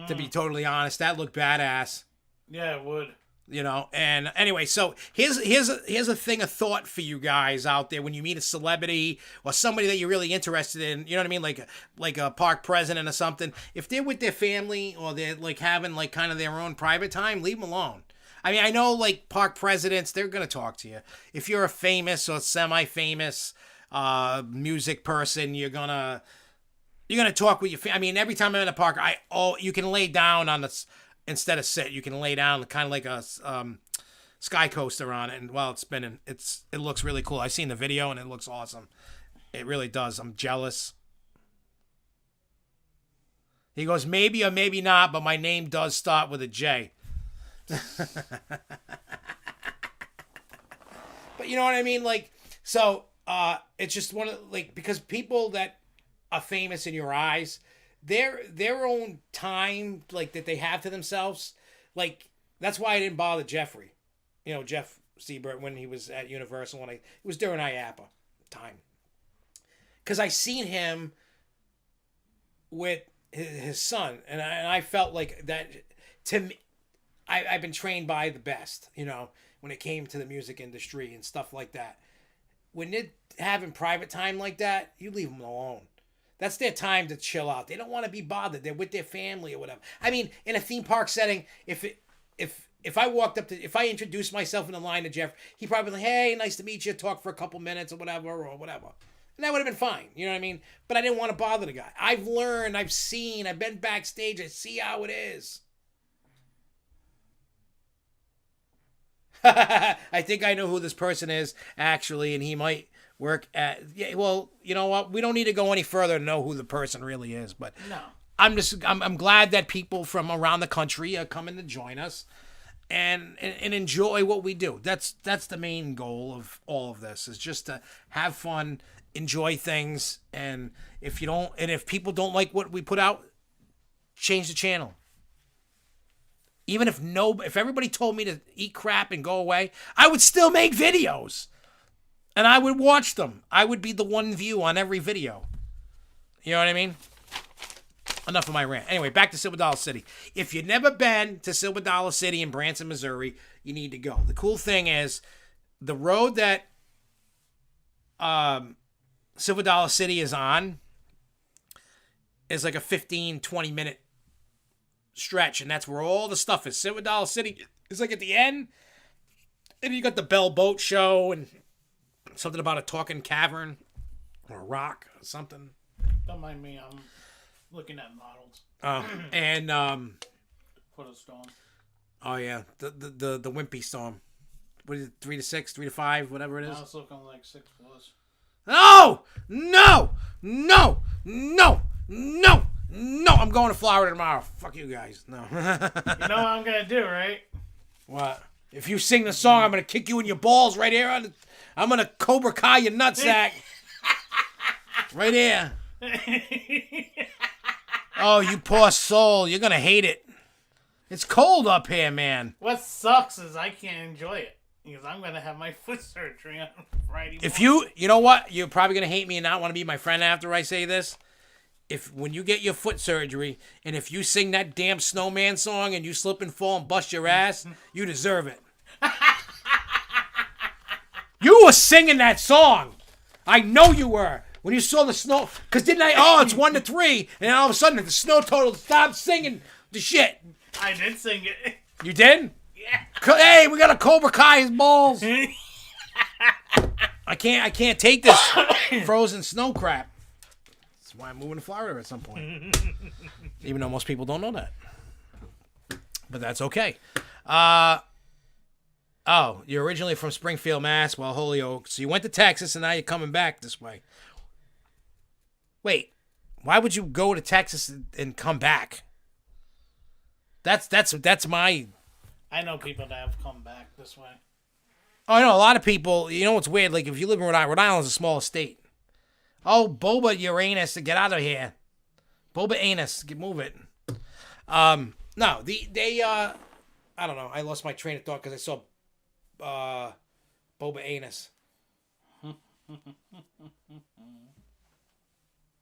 [SPEAKER 1] To be totally honest, that looked badass.
[SPEAKER 2] Yeah, it would.
[SPEAKER 1] And anyway, so here's a thing of thought for you guys out there when you meet a celebrity or somebody that you're really interested in, you know what I mean, like a park president or something. If they're with their family or they're like having like kind of their own private time, leave them alone. I mean, I know like park presidents, they're gonna talk to you. If you're a famous or semi-famous music person, you're gonna talk with your family. I mean, every time I'm in a park, you can lay down on the. Instead of sit, you can lay down kind of like a sky coaster on it, and while it's spinning, it looks really cool. I've seen the video, and it looks awesome. It really does. I'm jealous. He goes, maybe or maybe not, but my name does start with a J. But you know what I mean? Like, so it's just one of because people that are famous in your eyes, their own time like that they have to themselves, like that's why I didn't bother Jeffrey, Jeff Seibert when he was at Universal when it was during IAPA time, because I seen him with his son and I felt like that to me. I've been trained by the best, when it came to the music industry and stuff like that. When they're having private time like that, you leave them alone. That's their time to chill out. They don't want to be bothered. They're with their family or whatever. I mean, in a theme park setting, if I walked up if I introduced myself in the line to Jeff, he'd probably be like, hey, nice to meet you, talk for a couple minutes or whatever. And that would have been fine. You know what I mean? But I didn't want to bother the guy. I've learned, I've seen, I've been backstage. I see how it is. I think I know who this person is, actually, and he might work at... Yeah, well, you know what? We don't need to go any further to know who the person really is, but...
[SPEAKER 2] No.
[SPEAKER 1] I'm glad that people from around the country are coming to join us and enjoy what we do. That's the main goal of all of this, is just to have fun, enjoy things, and if people don't like what we put out, change the channel. Even if everybody told me to eat crap and go away, I would still make videos. And I would watch them. I would be the one view on every video. You know what I mean? Enough of my rant. Anyway, back to Silver Dollar City. If you've never been to Silver Dollar City in Branson, Missouri, you need to go. The cool thing is, the road that Silver Dollar City is on is like a 15, 20-minute stretch, and that's where all the stuff is. Silver Dollar City is like at the end, and you got the Bell Boat Show and something about a talking cavern or a rock or something.
[SPEAKER 2] Don't mind me, I'm looking at models.
[SPEAKER 1] And
[SPEAKER 2] For the storm.
[SPEAKER 1] Oh yeah, the Wimpy Storm. What is it? 3 to 6, 3 to 5, whatever it is.
[SPEAKER 2] I was looking like 6+.
[SPEAKER 1] No! I'm going to Florida tomorrow. Fuck you guys. No.
[SPEAKER 2] You know what I'm gonna do, right?
[SPEAKER 1] What? If you sing the song, I'm gonna kick you in your balls right here. I'm gonna Cobra Kai your nutsack. Right here. Oh, you poor soul. You're gonna hate it. It's cold up here, man.
[SPEAKER 2] What sucks is I can't enjoy it, because I'm gonna have my foot surgery on Friday morning.
[SPEAKER 1] If you know what? You're probably gonna hate me and not want to be my friend after I say this. When you get your foot surgery, and if you sing that damn Snowman song and you slip and fall and bust your ass, you deserve it. You were singing that song. I know you were. When you saw the snow, because didn't I? Oh, it's 1 to 3, and all of a sudden the snow total stopped singing the shit.
[SPEAKER 2] I did sing it.
[SPEAKER 1] You did?
[SPEAKER 2] Yeah.
[SPEAKER 1] Hey, we got a Cobra Kai his balls. I can't take this frozen snow crap. That's why I'm moving to Florida at some point. Even though most people don't know that. But that's okay. Oh, you're originally from Springfield, Mass. Well, Holyoke. So you went to Texas and now you're coming back this way. Wait, Why would you go to Texas and come back? That's my.
[SPEAKER 2] I know people that have come back this way.
[SPEAKER 1] Oh, I know a lot of people. You know what's weird? Like if you live in Rhode Island's a small state. Oh, Boba Uranus, get out of here. Boba Anus, move it. No, they I don't know. I lost my train of thought because I saw Boba Anus.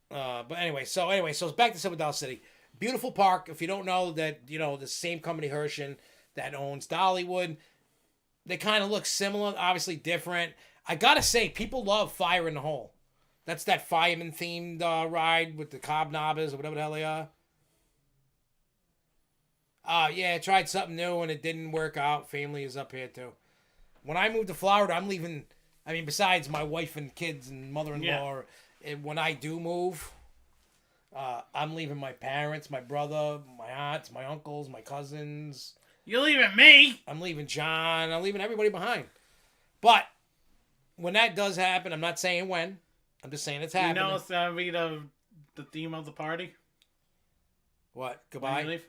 [SPEAKER 1] But anyway, so it's back to Silver City. Beautiful park. If you don't know that, the same company Hershey that owns Dollywood, they kind of look similar, obviously different. I gotta say, people love Fire in the Hole. That's that fireman themed ride with the Cobnobbers or whatever the hell they are. Yeah, I tried something new and it didn't work out. Family is up here too. When I moved to Florida, I'm leaving. I mean, besides my wife and kids and mother-in-law, and when I do move, I'm leaving my parents, my brother, my aunts, my uncles, my cousins.
[SPEAKER 2] You're leaving me.
[SPEAKER 1] I'm leaving John. I'm leaving everybody behind. But when that does happen, I'm not saying when. I'm just saying it's happening.
[SPEAKER 2] You know what's going to be the theme of the party?
[SPEAKER 1] What? Goodbye?
[SPEAKER 2] Leave?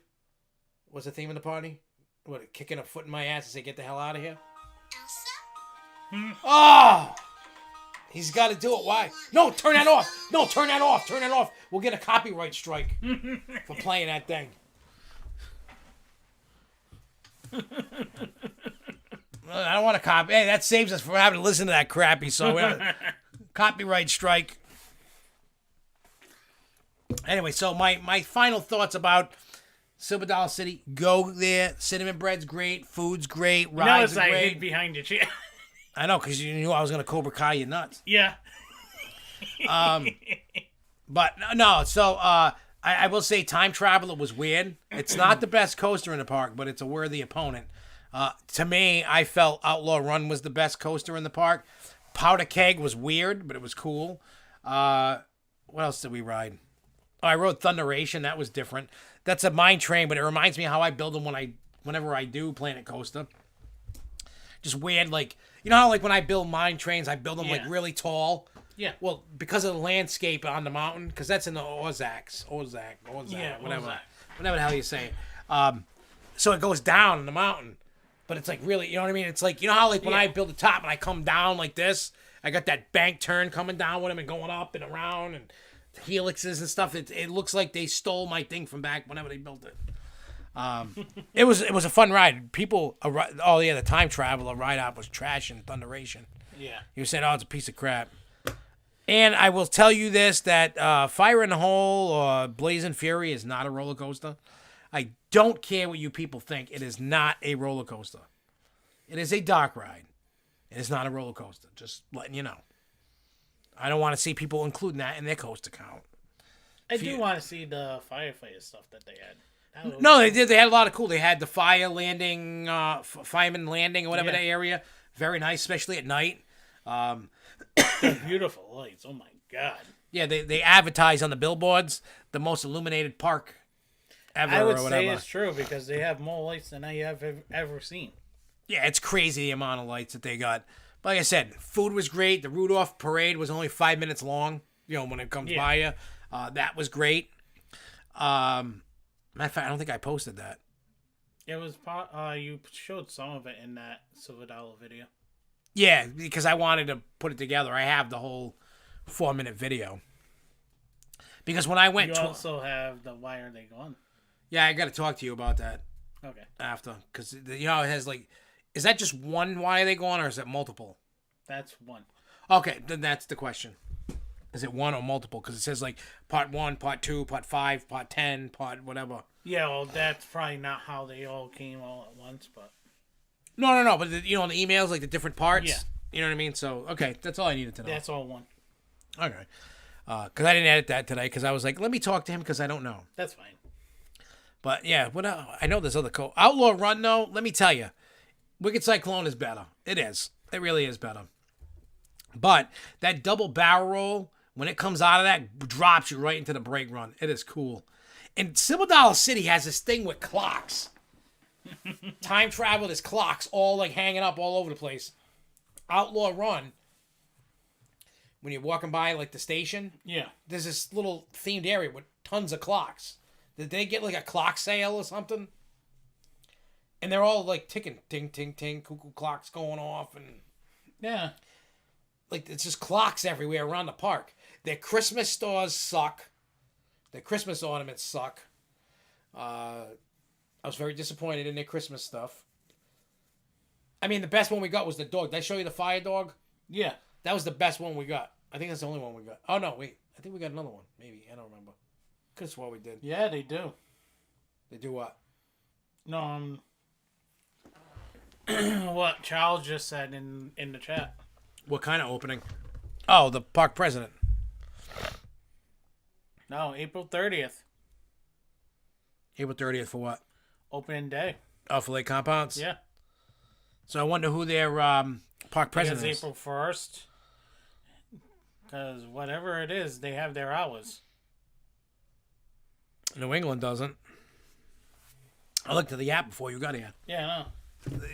[SPEAKER 1] What's the theme of the party? What, kicking a foot in my ass and say, get the hell out of here? Oh! He's got to do it. Why? No, turn that off. No, turn that off. Turn that off. We'll get a copyright strike for playing that thing. I don't want to copy. Hey, that saves us from having to listen to that crappy song. Copyright strike. Anyway, so my final thoughts about Silver Dollar City. Go there. Cinnamon bread's great. Food's great. Rides are
[SPEAKER 2] I
[SPEAKER 1] great.
[SPEAKER 2] hid behind your chair.
[SPEAKER 1] I know, because you knew I was going to Cobra Kai you nuts.
[SPEAKER 2] Yeah.
[SPEAKER 1] But no, so I will say Time Traveler was weird. It's not the best coaster in the park, but it's a worthy opponent. To me, I felt Outlaw Run was the best coaster in the park. Powder Keg was weird, but it was cool. What else did we ride? Oh, I rode Thunderation. That was different. That's a mine train, but it reminds me of how I build them whenever I do Planet Coaster. Just weird, like, you know how like when I build mine trains, I build them like really tall.
[SPEAKER 2] Yeah.
[SPEAKER 1] Well, because of the landscape on the mountain, because that's in the Ozarks,
[SPEAKER 2] Yeah,
[SPEAKER 1] whatever
[SPEAKER 2] Ozark.
[SPEAKER 1] the hell you say it. So it goes down in the mountain, but it's like really, you know what I mean? It's like, you know how like when I build the top and I come down like this, I got that bank turn coming down with them and going up and around and helixes and stuff. It looks like they stole my thing from back whenever they built it. It was a fun ride. People, the Time Traveler ride out was trash in Thunderation.
[SPEAKER 2] Yeah.
[SPEAKER 1] You said, oh, it's a piece of crap. And I will tell you this, that Fire in the Hole or Blazing Fury is not a roller coaster. I don't care what you people think. It is not a roller coaster. It is a dark ride. It is not a roller coaster. Just letting you know. I don't want to see people including that in their coaster count.
[SPEAKER 2] I do want to see the firefighter stuff that they had.
[SPEAKER 1] No, they did. They had a lot of cool. They had the fire landing, fireman landing or whatever that area. Very nice, especially at night.
[SPEAKER 2] Beautiful lights. Oh my god.
[SPEAKER 1] Yeah, they advertise on the billboards the most illuminated park ever.
[SPEAKER 2] I would
[SPEAKER 1] or whatever.
[SPEAKER 2] say it's true because they have more lights than I have ever seen.
[SPEAKER 1] Yeah, it's crazy the amount of lights that they got. But like I said, food was great. The Rudolph parade was only 5 minutes long. You know, when it comes by you, that was great. Matter of fact, I don't think I posted that.
[SPEAKER 2] It was you showed some of it in that Silver Dollar video.
[SPEAKER 1] Yeah, because I wanted to put it together. I have the whole 4-minute video. Because when I went,
[SPEAKER 2] you also have the Why Are They Gone?
[SPEAKER 1] Yeah, I got to talk to you about that.
[SPEAKER 2] Okay.
[SPEAKER 1] After, because you know it has like, is that just one Why Are They Gone or is it multiple?
[SPEAKER 2] That's one.
[SPEAKER 1] Okay, then that's the question. Is it one or multiple? Because it says like part 1, part 2, part 5, part 10, part whatever.
[SPEAKER 2] Yeah, well, that's probably not how they all came all at once, but.
[SPEAKER 1] No. But the emails, like the different parts.
[SPEAKER 2] Yeah.
[SPEAKER 1] You know what I mean? So okay, that's all I needed to know.
[SPEAKER 2] That's all one.
[SPEAKER 1] Okay. Because I didn't edit that today because I was like, let me talk to him because I don't know.
[SPEAKER 2] That's fine.
[SPEAKER 1] But yeah, I know there's other Outlaw Run though. Let me tell you, Wicked Cyclone is better. It is. It really is better. But that double barrel roll, when it comes out of that, drops you right into the brake run. It is cool. And Silver Dollar City has this thing with clocks. Time Travel, there's clocks all like hanging up all over the place. Outlaw Run, when you're walking by like the station.
[SPEAKER 2] Yeah.
[SPEAKER 1] There's this little themed area with tons of clocks. Did they get like a clock sale or something? And they're all like ticking, ting, ting, ting, cuckoo clocks going off, and
[SPEAKER 2] Yeah.
[SPEAKER 1] like it's just clocks everywhere around the park. Their Christmas stores suck. Their Christmas ornaments suck. I was very disappointed in their Christmas stuff. I mean, the best one we got was the dog. Did I show you the fire dog?
[SPEAKER 2] Yeah.
[SPEAKER 1] That was the best one we got. I think that's the only one we got. Oh, no, wait. I think we got another one. Maybe. I don't remember. Could have swore we did.
[SPEAKER 2] Yeah, they do.
[SPEAKER 1] They do what?
[SPEAKER 2] No, what Charles just said in the chat.
[SPEAKER 1] What kind of opening? Oh, the park president.
[SPEAKER 2] No, April 30th.
[SPEAKER 1] April 30th for what?
[SPEAKER 2] Opening day.
[SPEAKER 1] Oh, for Lake Compounds?
[SPEAKER 2] Yeah.
[SPEAKER 1] So I wonder who their park president
[SPEAKER 2] It's
[SPEAKER 1] is.
[SPEAKER 2] April 1st. Because whatever it is, they have their hours.
[SPEAKER 1] New England doesn't. I looked at the app before you got here.
[SPEAKER 2] Yeah, I know.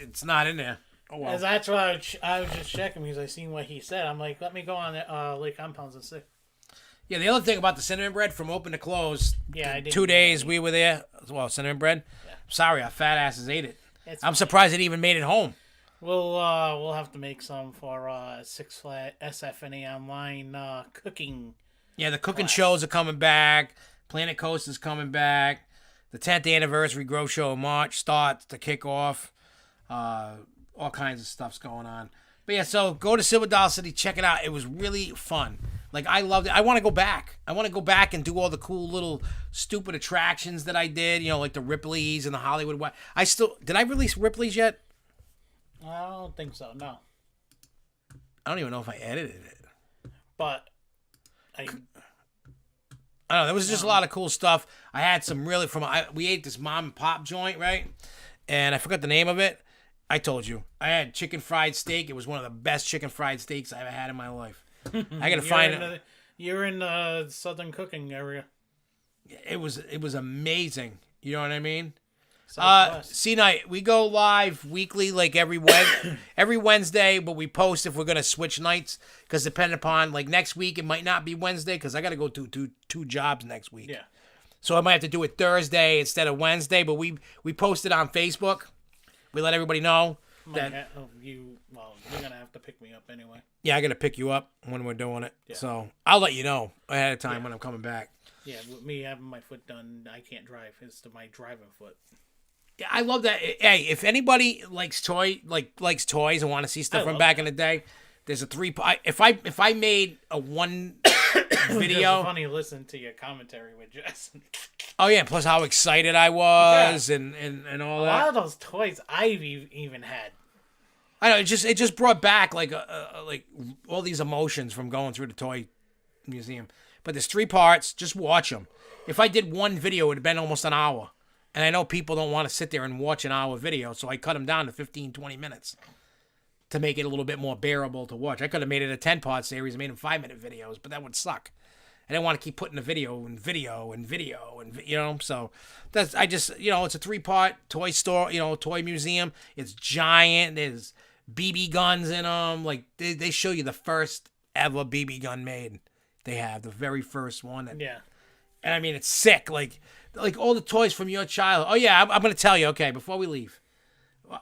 [SPEAKER 1] It's not in there. Oh, well.
[SPEAKER 2] That's why I was just checking because I seen what he said. I'm like, let me go on Lake Compounds and see.
[SPEAKER 1] Yeah, the other thing about the cinnamon bread from open to close.
[SPEAKER 2] Yeah, I didn't
[SPEAKER 1] 2 days we were there. Well, cinnamon bread.
[SPEAKER 2] Yeah.
[SPEAKER 1] Sorry, our fat asses ate it.
[SPEAKER 2] It's
[SPEAKER 1] I'm surprised it even made it home.
[SPEAKER 2] We'll have to make some for Six Flags SFNEOnline cooking.
[SPEAKER 1] Yeah, the cooking
[SPEAKER 2] class.
[SPEAKER 1] shows are coming back. Planet Coast is coming back. The 10th anniversary Grow Show in March starts to kick off. All kinds of stuff's going on. But yeah, so go to Silver Dollar City, check it out. It was really fun. Like, I loved it. I want to go back. I want to go back and do all the cool little stupid attractions that I did. You know, like the Ripley's and the Hollywood. Did I release Ripley's yet?
[SPEAKER 2] I don't think so. No,
[SPEAKER 1] I don't even know if I edited it.
[SPEAKER 2] but
[SPEAKER 1] I don't know. There was just a lot of cool stuff. I had some really we ate this mom and pop joint, right? And I forgot the name of it. I told you. I had chicken fried steak. It was one of the best chicken fried steaks I ever had in my life. I gotta find it.
[SPEAKER 2] You're in the southern cooking area.
[SPEAKER 1] It was amazing. You know what I mean?
[SPEAKER 2] Southwest.
[SPEAKER 1] C-Night, we go live weekly, like every Wednesday, but we post if we're gonna switch nights, because depending upon, like next week, it might not be Wednesday because I gotta go do two jobs next week.
[SPEAKER 2] Yeah.
[SPEAKER 1] So I might have to do it Thursday instead of Wednesday. But we post it on Facebook. We let everybody know that.
[SPEAKER 2] You're gonna have to pick me up anyway.
[SPEAKER 1] Yeah, I gotta pick you up when we're doing it.
[SPEAKER 2] Yeah.
[SPEAKER 1] So I'll let you know ahead of time when I'm coming back.
[SPEAKER 2] Yeah, with me having my foot done, I can't drive. It's to my driving foot.
[SPEAKER 1] Yeah, I love that. Hey, if anybody likes toys and want to see stuff from back in the day, there's a 3. If I made a one video,
[SPEAKER 2] it's funny listening to your commentary with Justin.
[SPEAKER 1] Oh yeah, plus how excited I was and all that.
[SPEAKER 2] A lot of those toys I've even had.
[SPEAKER 1] I know it just brought back like all these emotions from going through the toy museum. But there's 3 parts. Just watch them. If I did one video, it would have been almost an hour. And I know people don't want to sit there and watch an hour video, so I cut them down to 15, 20 minutes to make it a little bit more bearable to watch. I could have made it a 10-part series and made them 5-minute videos, but that would suck. I didn't want to keep putting a video, you know, so it's a 3-part toy store, toy museum. It's giant. There's BB guns in them. Like, they show you the first ever BB gun made. They have the very first one.
[SPEAKER 2] Yeah.
[SPEAKER 1] And I mean, it's sick. Like all the toys from your childhood. Oh yeah, I'm going to tell you. Okay, before we leave,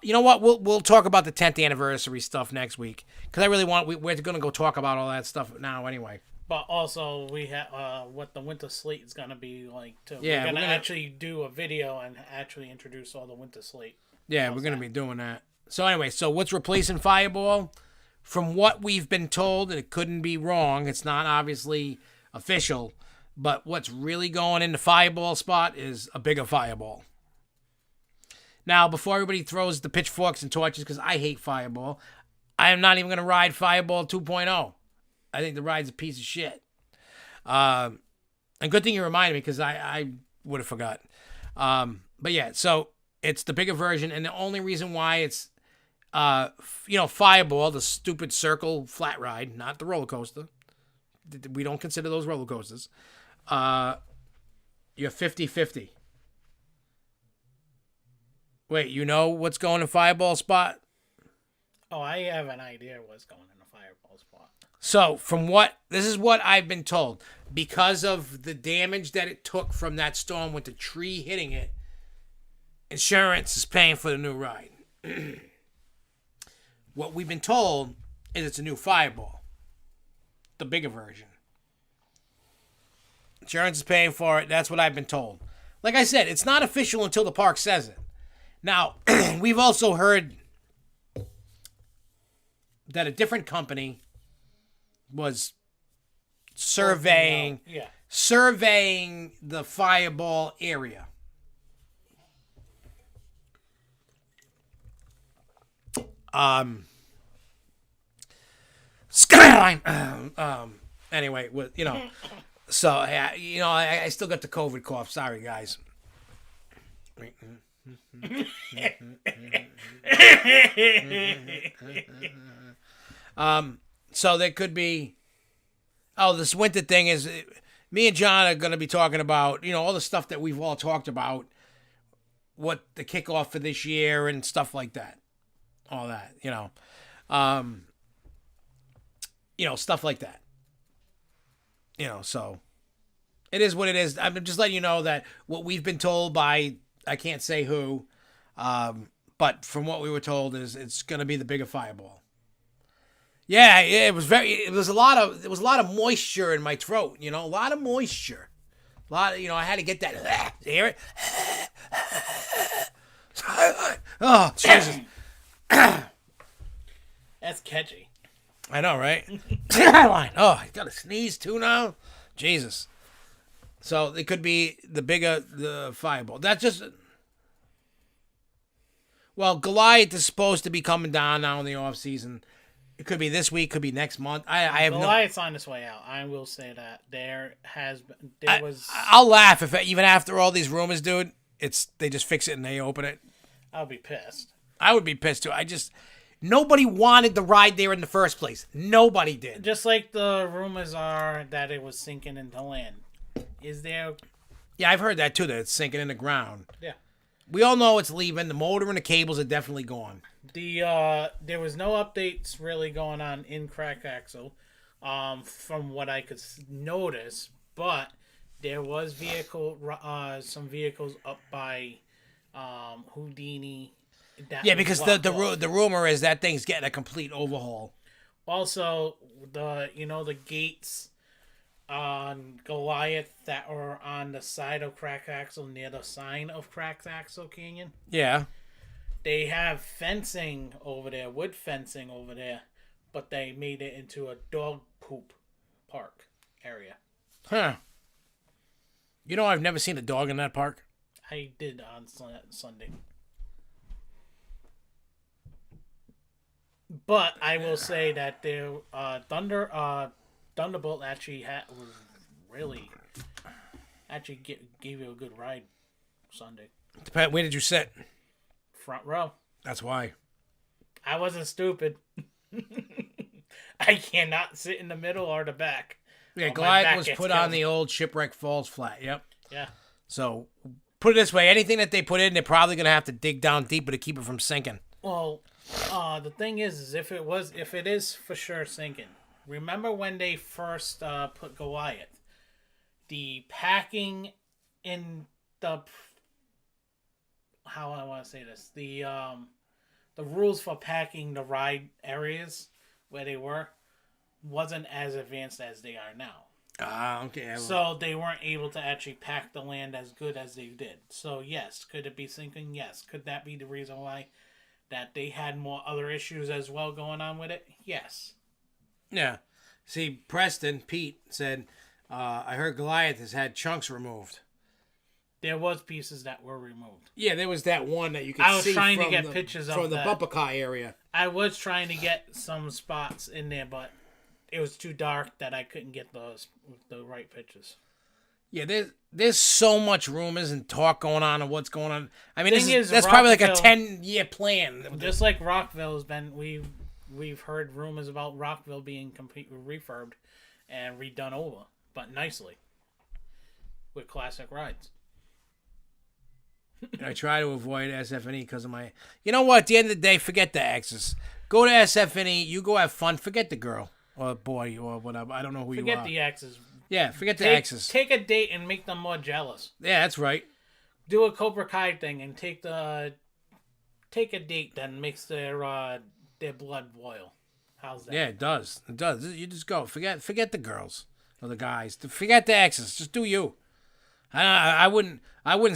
[SPEAKER 1] you know what? We'll talk about the 10th anniversary stuff next week, because I really we're going to go talk about all that stuff now anyway.
[SPEAKER 2] But also, we have what the winter slate is going to be like too.
[SPEAKER 1] Yeah,
[SPEAKER 2] we're gonna actually do a video and actually introduce all the winter slate.
[SPEAKER 1] Yeah, we're going to be doing that. So anyway, what's replacing Fireball? From what we've been told, and it couldn't be wrong, it's not obviously official, but what's really going in the Fireball spot is a bigger Fireball. Now, before everybody throws the pitchforks and torches, because I hate Fireball, I am not even going to ride Fireball 2.0. I think the ride's a piece of shit. And good thing you reminded me, because I would have forgotten. But yeah, so it's the bigger version, and the only reason why it's Fireball, the stupid circle flat ride, not the roller coaster. We don't consider those roller coasters. You're 50-50. Wait, you know what's going in Fireball spot?
[SPEAKER 2] Oh, I have an idea what's going in the fireball spot.
[SPEAKER 1] So, this is what I've been told. Because of the damage that it took from that storm with the tree hitting it, insurance is paying for the new ride. What we've been told is it's a new fireball. The bigger version. Insurance is paying for it. That's what I've been told. Like I said, it's not official until the park says it. Now, we've also heard that a different company was surveying the fireball area. Skyline. Anyway, so I still got the COVID cough. Sorry, guys. So there could be. Oh, this winter thing is. Me and John are going to be talking about, all the stuff that we've all talked about. What the kickoff for this year and stuff like that. All that, stuff like that. So it is what it is. I'm just letting you know that what we've been told by, I can't say who, but from what we were told is it's going to be the bigger fireball. Yeah, it was a lot of moisture in my throat, a lot of moisture. I had to get that, hear it? Oh, Jesus.
[SPEAKER 2] That's catchy.
[SPEAKER 1] I know, right? Oh, I got to sneeze too now. Jesus. So it could be the fireball. That's just. Well, Goliath is supposed to be coming down now in the off season. It could be this week, could be next month. I have
[SPEAKER 2] Goliath's on its way out. I will say that there was.
[SPEAKER 1] I'll laugh if even after all these rumors, dude. They just fix it and they open it.
[SPEAKER 2] I'll be pissed.
[SPEAKER 1] I would be pissed too. Nobody wanted the ride there in the first place. Nobody did.
[SPEAKER 2] Just like the rumors are that it was sinking into land. Is there?
[SPEAKER 1] Yeah, I've heard that too. That it's sinking in the ground.
[SPEAKER 2] Yeah.
[SPEAKER 1] We all know it's leaving. The motor and the cables are definitely gone.
[SPEAKER 2] There was no updates really going on in Crack Axle, from what I could notice, but there was some vehicles up by, Houdini.
[SPEAKER 1] Because the rumor is that thing's getting a complete overhaul.
[SPEAKER 2] Also, the gates on Goliath that are on the side of Crack Axle near the sign of Crack Axle Canyon.
[SPEAKER 1] Yeah.
[SPEAKER 2] They have fencing over there, wood fencing over there, but they made it into a dog poop park area.
[SPEAKER 1] Huh. I've never seen a dog in that park.
[SPEAKER 2] I did on Sunday. But I will say that the Thunderbolt actually gave you a good ride Sunday.
[SPEAKER 1] Where did you sit?
[SPEAKER 2] Front row.
[SPEAKER 1] That's why.
[SPEAKER 2] I wasn't stupid. I cannot sit in the middle or the back.
[SPEAKER 1] Yeah, Goliath was put on the old Shipwreck Falls flat. Yep.
[SPEAKER 2] Yeah.
[SPEAKER 1] So, put it this way. Anything that they put in, they're probably going to have to dig down deeper to keep it from sinking.
[SPEAKER 2] Well, the thing is if it is for sure sinking, remember when they first put Goliath, the packing in the, how I want to say this, the rules for packing the ride areas where they were wasn't as advanced as they are now.
[SPEAKER 1] Okay.
[SPEAKER 2] So they weren't able to actually pack the land as good as they did. So yes, could it be sinking? Yes. Could that be the reason why? That they had more other issues as well going on with it? Yes.
[SPEAKER 1] Yeah. See, Pete said, I heard Goliath has had chunks removed.
[SPEAKER 2] There was pieces that were removed.
[SPEAKER 1] Yeah, there was that one that you could see.
[SPEAKER 2] I was trying to get pictures
[SPEAKER 1] from the bumper car area.
[SPEAKER 2] I was trying to get some spots in there, but it was too dark that I couldn't get the right pictures.
[SPEAKER 1] Yeah, there's so much rumors and talk going on of what's going on. I mean, that's
[SPEAKER 2] Rockville,
[SPEAKER 1] probably like a 10-year plan.
[SPEAKER 2] Just like Rockville's been, we've heard rumors about Rockville being completely refurbed and redone over, but nicely with classic rides.
[SPEAKER 1] I try to avoid SFNE because of my. You know what? At the end of the day, forget the X's. Go to SFNE. You go have fun. Forget the girl or boy or whatever. I don't know who you are.
[SPEAKER 2] Forget the exes.
[SPEAKER 1] Yeah, forget the exes.
[SPEAKER 2] Take a date and make them more jealous.
[SPEAKER 1] Yeah, that's right.
[SPEAKER 2] Do a Cobra Kai thing and take a date that makes their blood boil. How's that?
[SPEAKER 1] Yeah, it does. It does. You just go. Forget the girls or the guys. Forget the exes. Just do you. I wouldn't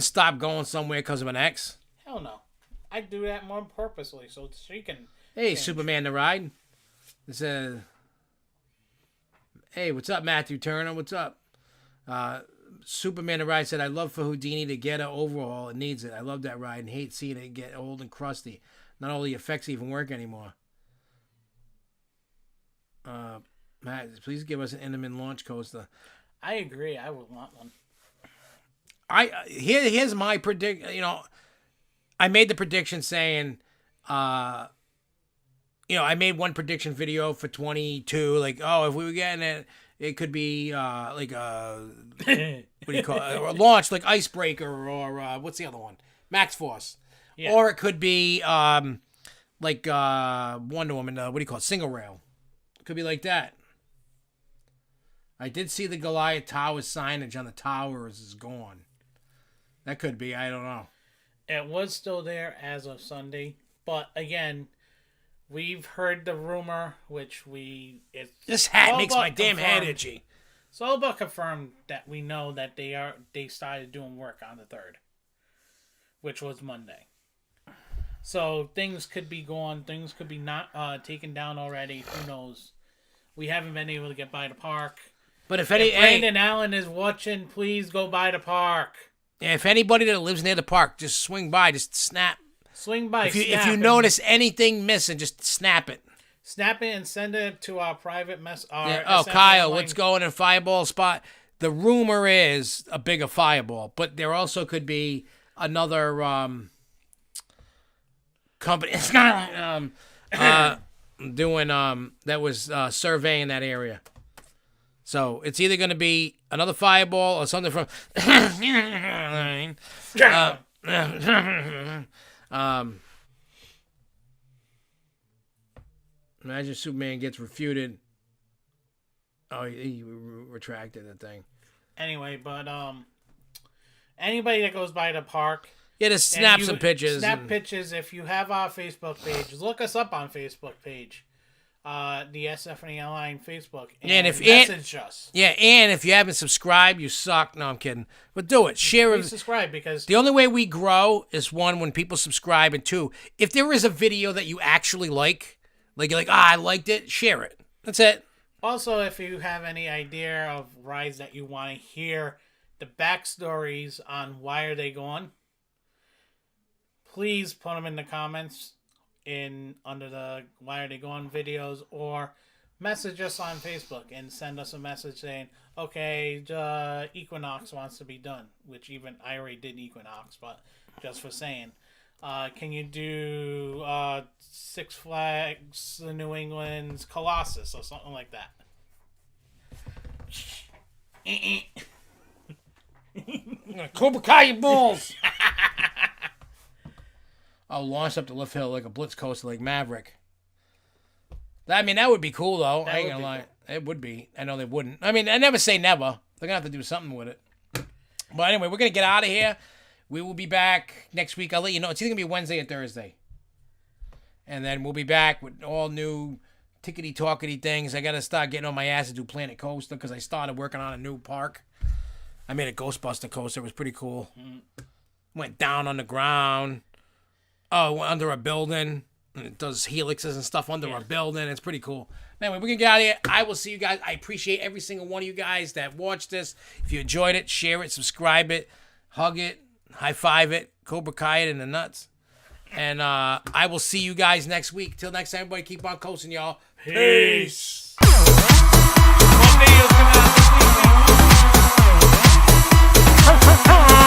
[SPEAKER 1] stop going somewhere because of an ex.
[SPEAKER 2] Hell no. I do that more purposely so she can.
[SPEAKER 1] Hey,
[SPEAKER 2] change.
[SPEAKER 1] Superman the Ride. It's hey, what's up, Matthew Turner? What's up? Superman the Ride said, I love for Houdini to get an overhaul. It needs it. I love that ride and hate seeing it get old and crusty. Not all the effects even work anymore. Matt, please give us an Intamin launch coaster.
[SPEAKER 2] I agree. I would want one.
[SPEAKER 1] Here's my prediction. You know, I made the prediction saying, I made one prediction video for 22. Like, oh, if we were getting it, it could be like what do you call it? Or launch like Icebreaker or what's the other one? Max Force. Yeah. Or it could be like Wonder Woman. What do you call it? Single rail. It could be like that. I did see the Goliath Tower signage on the towers is gone. That could be. I don't know.
[SPEAKER 2] It was still there as of Sunday, but again, we've heard the rumor,
[SPEAKER 1] this hat makes my damn head itchy.
[SPEAKER 2] It's all but confirmed that we know that they started doing work on the 3rd, which was Monday. So things could be gone. Things could be not taken down already. Who knows? We haven't been able to get by the park.
[SPEAKER 1] But if
[SPEAKER 2] Brandon Allen is watching, please go by the park.
[SPEAKER 1] Yeah, if anybody that lives near the park, just swing by, just snap.
[SPEAKER 2] Swing by.
[SPEAKER 1] If you notice anything missing, just snap it.
[SPEAKER 2] Snap it and send it to our private mess.
[SPEAKER 1] Kyle, what's going in Fireball spot? The rumor is a bigger Fireball, but there also could be another company doing that was surveying that area. So it's either going to be another Fireball or something from. Imagine Superman gets refuted. Oh, he retracted the thing.
[SPEAKER 2] Anyway, but anybody that goes by the park,
[SPEAKER 1] just snap some pictures.
[SPEAKER 2] Pictures. If you have our Facebook page, look us up on Facebook page. The SFNEOnline Facebook, and message us. Yeah,
[SPEAKER 1] and if you haven't subscribed, you suck. No, I'm kidding. But do it. Share it.
[SPEAKER 2] Subscribe, because
[SPEAKER 1] the only way we grow is one, when people subscribe, and two, if there is a video that you actually like you're like, I liked it, share it. That's it.
[SPEAKER 2] Also, if you have any idea of rides that you want to hear, the backstories on why are they gone, please put them in the comments. Under the Why Are They Gone videos, or message us on Facebook and send us a message saying, okay, Equinox wants to be done, which even I already did Equinox, but just for saying, can you do Six Flags New England's Colossus or something like that?
[SPEAKER 1] Cobra Kai your balls. I'll launch up the lift hill like a blitz coaster like Maverick. That would be cool, though. I ain't gonna lie. Cool. It would be. I know they wouldn't. I never say never. They're gonna have to do something with it. But anyway, we're gonna get out of here. We will be back next week. I'll let you know. It's either gonna be Wednesday or Thursday. And then we'll be back with all new tickety-talkety things. I gotta start getting on my ass to do Planet Coaster because I started working on a new park. I made a Ghostbuster coaster. It was pretty cool. Went down on the ground. Oh, under a building. And it does helixes and stuff under a building. It's pretty cool. Anyway, we're going to get out of here. I will see you guys. I appreciate every single one of you guys that watched this. If you enjoyed it, share it, subscribe it, hug it, high five it, Cobra Kai it in the nuts. And I will see you guys next week. Till next time, everybody, keep on coasting, y'all. Peace. One video coming out this week.